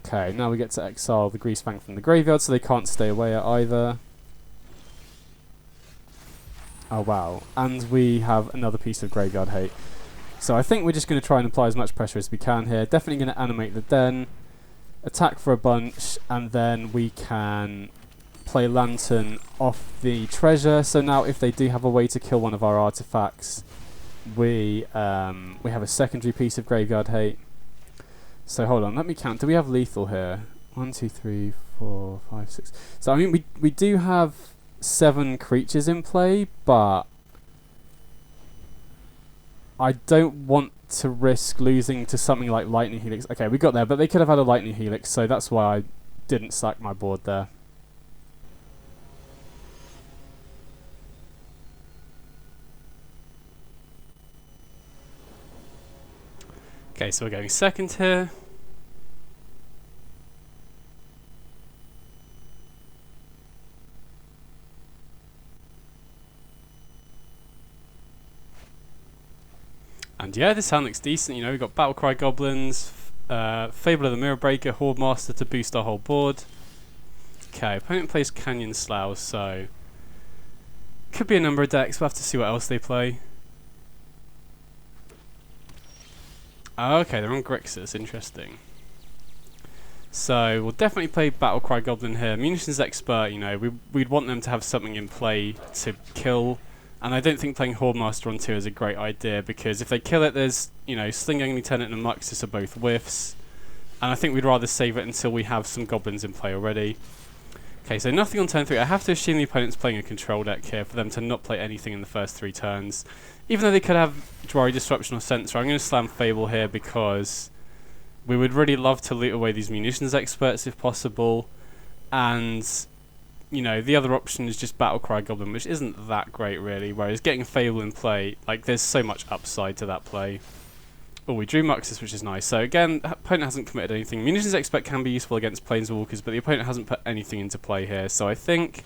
Okay, now we get to exile the Greasefang from the graveyard so they can't stay away at either. Oh wow, and we have another piece of Graveyard Hate. So I think we're just going to try and apply as much pressure as we can here. Definitely going to animate the den, attack for a bunch, and then we can play Lantern off the treasure. So now if they do have a way to kill one of our artifacts, we have a secondary piece of graveyard hate. So hold on, let me count. Do we have lethal here? 1, 2, 3, 4, 5, 6. So I mean we do have 7 creatures in play, but I don't want to risk losing to something like Lightning Helix. Okay, we got there, but they could have had a Lightning Helix, so that's why I didn't sack my board there. Okay, so we're going second here. And yeah, this hand looks decent. You know, we've got Battlecry Goblins, Fable of the Mirror Breaker, Hordemaster to boost our whole board. Okay, opponent plays Canyon Slough, so could be a number of decks. We'll have to see what else they play. Oh, okay, they're on Grixis. Interesting. So we'll definitely play Battlecry Goblin here. Munitions Expert, you know, we'd want them to have something in play to kill. And I don't think playing Hordemaster on 2 is a great idea, because if they kill it, there's, you know, Sling-Only Tenant and Muxus are both whiffs. And I think we'd rather save it until we have some Goblins in play already. Okay, so nothing on turn 3. I have to assume the opponent's playing a control deck here for them to not play anything in the first 3 turns. Even though they could have Jwari Disruption or Censor, I'm going to slam Fable here because we would really love to loot away these Munitions Experts if possible. And you know, the other option is just Battlecry Goblin, which isn't that great really, whereas getting Fable in play, like, there's so much upside to that play. Oh, we drew Muxus, which is nice. So again, the opponent hasn't committed anything. Munitions Expert can be useful against Planeswalkers, but the opponent hasn't put anything into play here, so I think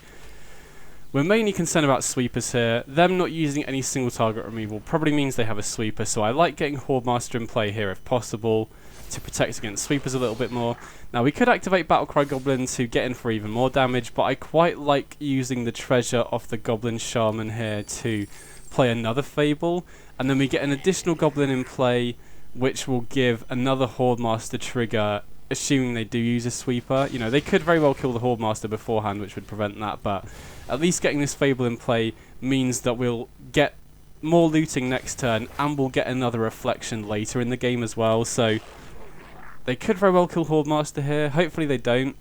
we're mainly concerned about sweepers here. Them not using any single target removal probably means they have a sweeper, so I like getting Hordemaster in play here if possible, to protect against sweepers a little bit more. Now we could activate Battlecry Goblin to get in for even more damage, but I quite like using the treasure off the Goblin Shaman here to play another Fable, and then we get an additional Goblin in play which will give another Hordemaster trigger, assuming they do use a sweeper. You know, they could very well kill the Hordemaster beforehand, which would prevent that, but at least getting this Fable in play means that we'll get more looting next turn, and we'll get another reflection later in the game as well, so they could very well kill Hordemaster here. Hopefully they don't.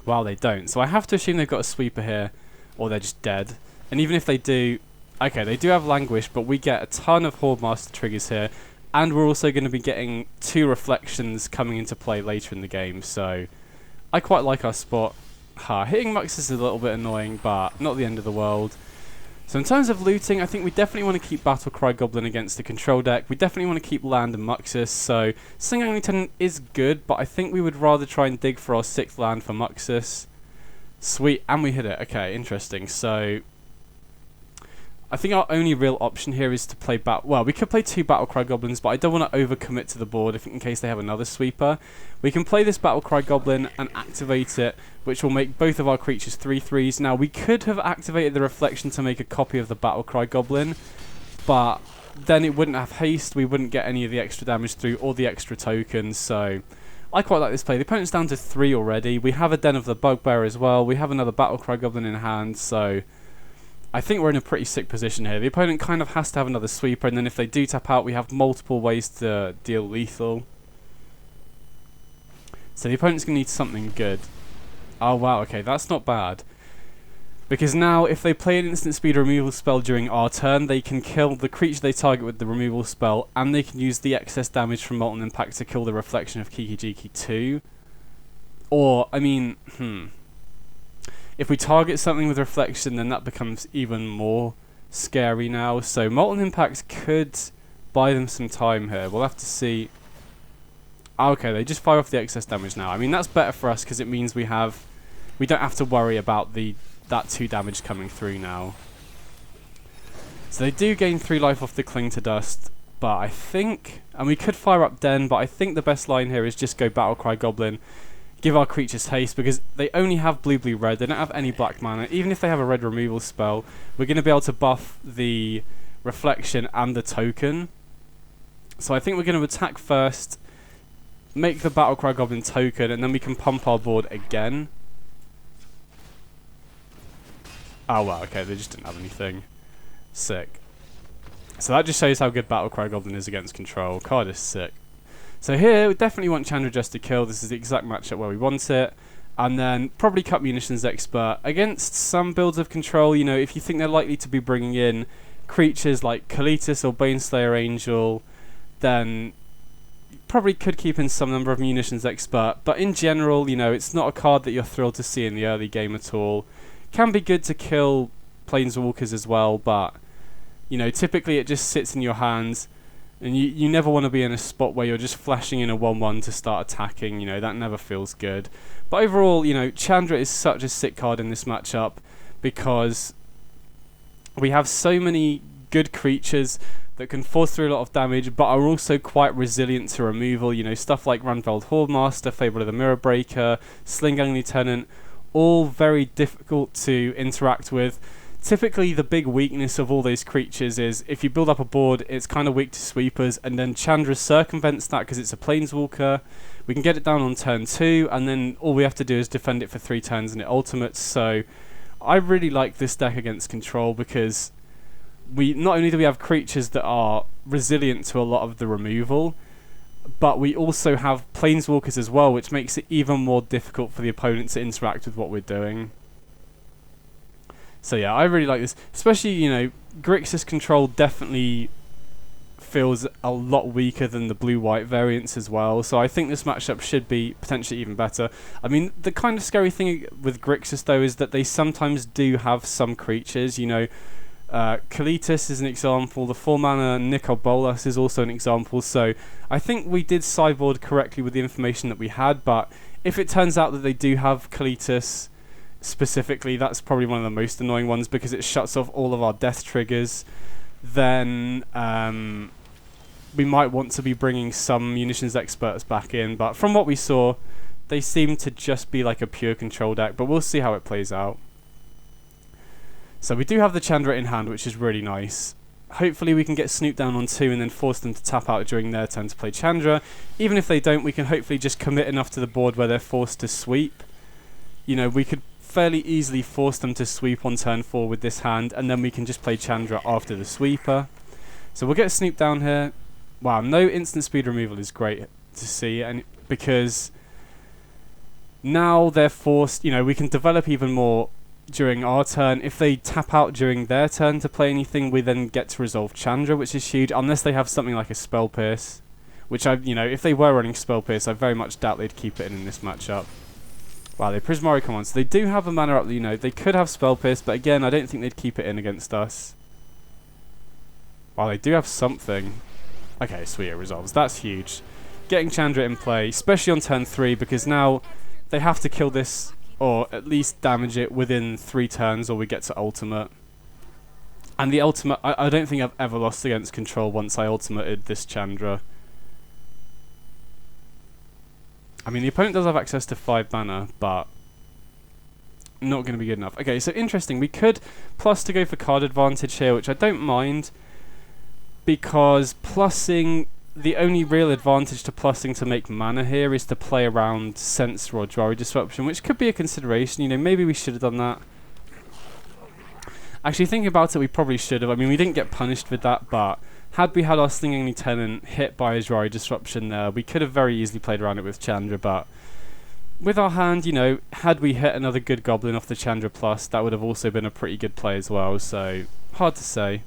Well, they don't. So I have to assume they've got a sweeper here, or they're just dead. And even if they do, okay, they do have Languish, but we get a ton of Hordemaster triggers here, and we're also going to be getting 2 reflections coming into play later in the game. So I quite like our spot. Hitting Muxus is a little bit annoying, but not the end of the world. So in terms of looting, I think we definitely want to keep Battlecry Goblin against the control deck. We definitely want to keep land and Muxus. So Sling-Only Tenant is good, but I think we would rather try and dig for our 6th land for Muxus. Sweet, and we hit it. Okay, interesting. So I think our only real option here is to play well, we could play 2 Battlecry Goblins, but I don't want to overcommit to the board in case they have another sweeper. We can play this Battlecry Goblin and activate it, which will make both of our creatures 3/3s. Now, we could have activated the Reflection to make a copy of the Battlecry Goblin, but then it wouldn't have haste, we wouldn't get any of the extra damage through or the extra tokens, so I quite like this play. The opponent's down to 3 already. We have a Den of the Bugbear as well. We have another Battlecry Goblin in hand, so I think we're in a pretty sick position here. The opponent kind of has to have another sweeper, and then if they do tap out, we have multiple ways to deal lethal. So the opponent's going to need something good. Oh wow, okay, that's not bad. Because now, if they play an instant speed removal spell during our turn, they can kill the creature they target with the removal spell, and they can use the excess damage from Molten Impact to kill the reflection of Kiki-Jiki 2. Or, I mean, if we target something with reflection, then that becomes even more scary now. So Molten Impact could buy them some time here. We'll have to see. Okay, they just fire off the excess damage now. I mean, that's better for us because it means we don't have to worry about that 2 damage coming through now. So they do gain 3 life off the Cling to Dust, but I think, and we could fire up Den, but I think the best line here is just go Battlecry Goblin, give our creatures haste, because they only have blue, blue, red. They don't have any black mana. Even if they have a red removal spell, we're going to be able to buff the Reflection, and the token. So I think we're going to attack first, make the Battlecry Goblin token, and then we can pump our board again. Oh well, okay, they just didn't have anything. Sick. So that just shows how good Battlecry Goblin is against control. Card is sick. So here, we definitely want Chandra just to kill. This is the exact matchup where we want it. And then probably cut Munitions Expert. Against some builds of control, you know, if you think they're likely to be bringing in creatures like Kalitas or Baneslayer Angel, then you probably could keep in some number of Munitions Expert. But in general, you know, it's not a card that you're thrilled to see in the early game at all. Can be good to kill Planeswalkers as well, but, you know, typically it just sits in your hands. And you never want to be in a spot where you're just flashing in a 1/1 to start attacking. You know, that never feels good. But overall, you know, Chandra is such a sick card in this matchup because we have so many good creatures that can force through a lot of damage, but are also quite resilient to removal. You know, stuff like Rundvelt Hordemaster, Fable of the Mirror Breaker, Slingang Lieutenant, all very difficult to interact with. Typically, the big weakness of all those creatures is if you build up a board, it's kind of weak to sweepers, and then Chandra circumvents that because it's a Planeswalker. We can get it down on turn 2, and then all we have to do is defend it for 3 turns and it ultimates. So I really like this deck against control because we not only do we have creatures that are resilient to a lot of the removal, but we also have Planeswalkers as well, which makes it even more difficult for the opponent to interact with what we're doing. So yeah, I really like this. Especially, you know, Grixis control definitely feels a lot weaker than the blue-white variants as well. So I think this matchup should be potentially even better. I mean, the kind of scary thing with Grixis, though, is that they sometimes do have some creatures. You know, Kalitas is an example. The 4-mana Nicol Bolas is also an example. So I think we did sideboard correctly with the information that we had. But if it turns out that they do have Kalitas specifically, that's probably one of the most annoying ones because it shuts off all of our death triggers. Then we might want to be bringing some Munitions Experts back in, but from what we saw, they seem to just be like a pure control deck, but we'll see how it plays out. So we do have the Chandra in hand, which is really nice. Hopefully we can get Snoop down on 2 and then force them to tap out during their turn to play Chandra. Even if they don't, we can hopefully just commit enough to the board where they're forced to sweep. You know, we could fairly easily force them to sweep on turn 4 with this hand, and then we can just play Chandra after the sweeper. So we'll get Snoop down here. Wow, no instant speed removal is great to see, and because now they're forced, you know, we can develop even more during our turn. If they tap out during their turn to play anything, we then get to resolve Chandra, which is huge, unless they have something like a Spell Pierce, which you know, if they were running Spell Pierce, I very much doubt they'd keep it in this matchup. Wow, they Prismari come on, so they do have a mana up, you know, they could have Spell Pierce, but again, I don't think they'd keep it in against us. Wow, they do have something. Okay, sweet, it resolves. That's huge. Getting Chandra in play, especially on turn 3, because now they have to kill this, or at least damage it within 3 turns, or we get to ultimate. And the ultimate, I don't think I've ever lost against control once I ultimated this Chandra. I mean, the opponent does have access to 5 mana, but not going to be good enough. Okay, so interesting. We could plus to go for card advantage here, which I don't mind, because plussing, the only real advantage to plussing to make mana here is to play around Censor or Jwari Disruption, which could be a consideration. You know, maybe we should have done that. Actually, thinking about it, we probably should have. I mean, we didn't get punished with that, but had we had our Slingang Lieutenant hit by a Jwari Disruption there, we could have very easily played around it with Chandra, but with our hand, you know, had we hit another good Goblin off the Chandra plus, that would have also been a pretty good play as well, so hard to say.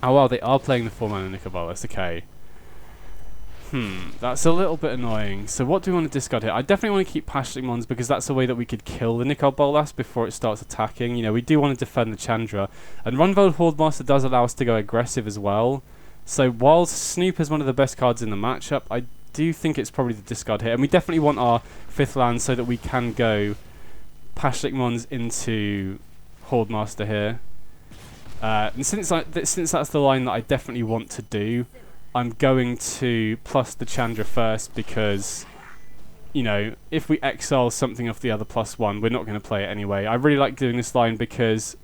Oh well, they are playing the 4-mana Nicol Bolas, okay. That's a little bit annoying. So what do we want to discard here? I definitely want to keep Passionate Mons because that's a way that we could kill the Nicol Bolas before it starts attacking. You know, we do want to defend the Chandra. And Rundvelt Hordemaster does allow us to go aggressive as well. So while Snoop is one of the best cards in the matchup, I do think it's probably the discard here. And we definitely want our 5th land so that we can go Passionate Mons into Hordemaster here. And since that's the line that I definitely want to do, I'm going to plus the Chandra first because, you know, if we exile something off the other +1, we're not going to play it anyway. I really like doing this line because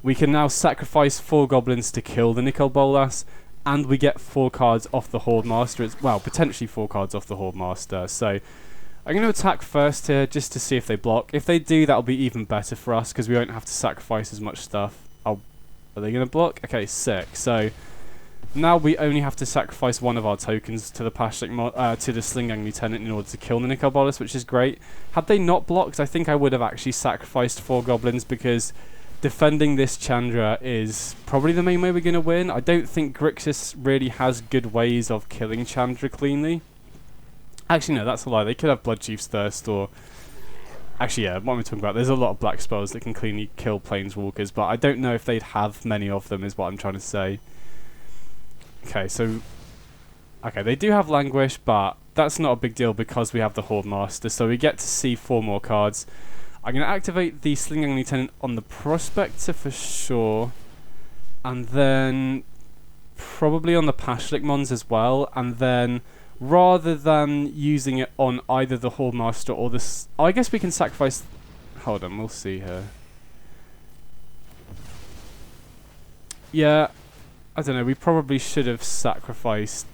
we can now sacrifice 4 goblins to kill the Nicol Bolas, and we get 4 cards off the Hordemaster as well, potentially 4 cards off the Hordemaster. So I'm going to attack first here just to see if they block. If they do, that'll be even better for us because we won't have to sacrifice as much stuff. Oh, are they going to block? Okay, sick. So now we only have to sacrifice one of our tokens to the to the Slingang Lieutenant in order to kill the Nicol Bolas, which is great. Had they not blocked, I think I would have actually sacrificed 4 goblins because defending this Chandra is probably the main way we're going to win. I don't think Grixis really has good ways of killing Chandra cleanly. Actually, no, that's a lie. They could have Bloodchief's Thirst or... Actually, yeah, what am I talking about? There's a lot of black spells that can cleanly kill Planeswalkers, but I don't know if they'd have many of them is what I'm trying to say. Okay, so... Okay, they do have Languish, but that's not a big deal because we have the Hordemaster, so we get to see 4 more cards. I'm going to activate the Slingang Lieutenant on the Prospector for sure, and then probably on the Pashlik Mons as well, and then rather than using it on either the Hordemaster or the... I guess we can sacrifice... Hold on, we'll see here. Yeah, I don't know, we probably should have sacrificed...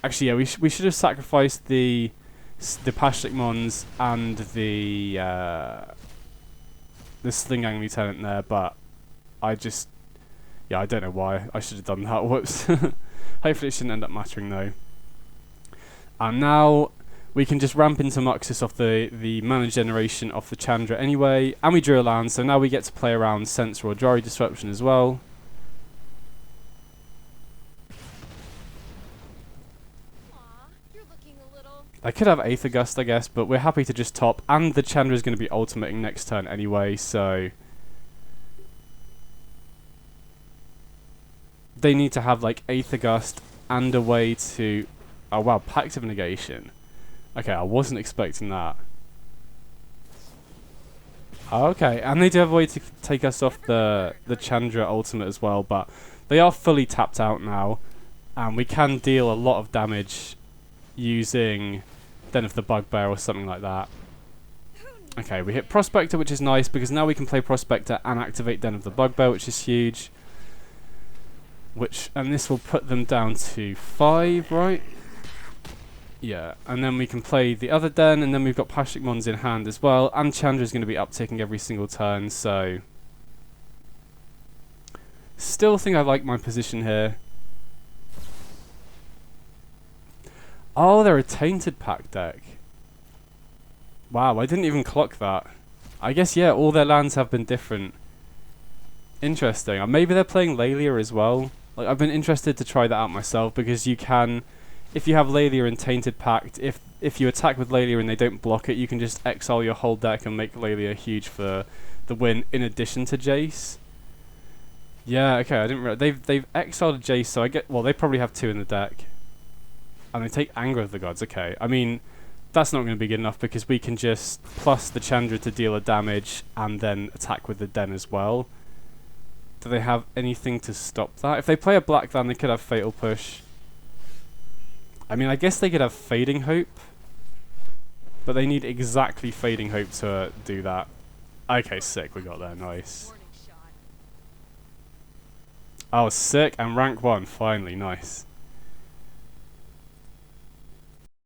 Actually, yeah, we should have sacrificed the Pashlik Mons and the Slingang Lieutenant there, but I just... Yeah, I don't know why I should have done that. Whoops. Hopefully it shouldn't end up mattering though. And now we can just ramp into Muxus off the mana generation of the Chandra anyway, and we drew a land, so now we get to play around Censor or Jari Disruption as well. I could have Aether Gust, I guess, but we're happy to just top, and the Chandra is going to be ultimating next turn anyway, so they need to have like Aether Gust and a way to... Oh wow, Pact of Negation. Okay, I wasn't expecting that. Okay, and they do have a way to take us off the Chandra ultimate as well, but they are fully tapped out now, and we can deal a lot of damage using Den of the Bugbear or something like that. Okay, we hit Prospector, which is nice because now we can play Prospector and activate Den of the Bugbear, which is huge. And this will put them down to 5, right? Yeah, and then we can play the other Den, and then we've got Pashlik Mons in hand as well, and Chandra's going to be upticking every single turn, so... Still think I like my position here. Oh, they're a Tainted Pact deck. Wow, I didn't even clock that. I guess, yeah, all their lands have been different. Interesting. Maybe they're playing Laelia as well. Like, I've been interested to try that out myself, because you can... If you have Laelia and Tainted Pact, if you attack with Laelia and they don't block it, you can just exile your whole deck and make Laelia huge for the win in addition to Jace. Yeah, okay, I didn't realize. They've exiled Jace, so I get... Well, they probably have 2 in the deck. And they take Anger of the Gods, okay. I mean, that's not going to be good enough because we can just plus the Chandra to deal a damage and then attack with the Den as well. Do they have anything to stop that? If they play a black land, they could have Fatal Push. I mean, I guess they could have Fading Hope, but they need exactly Fading Hope to do that. Okay, sick, we got there, nice. Oh, sick, and rank 1, finally, nice.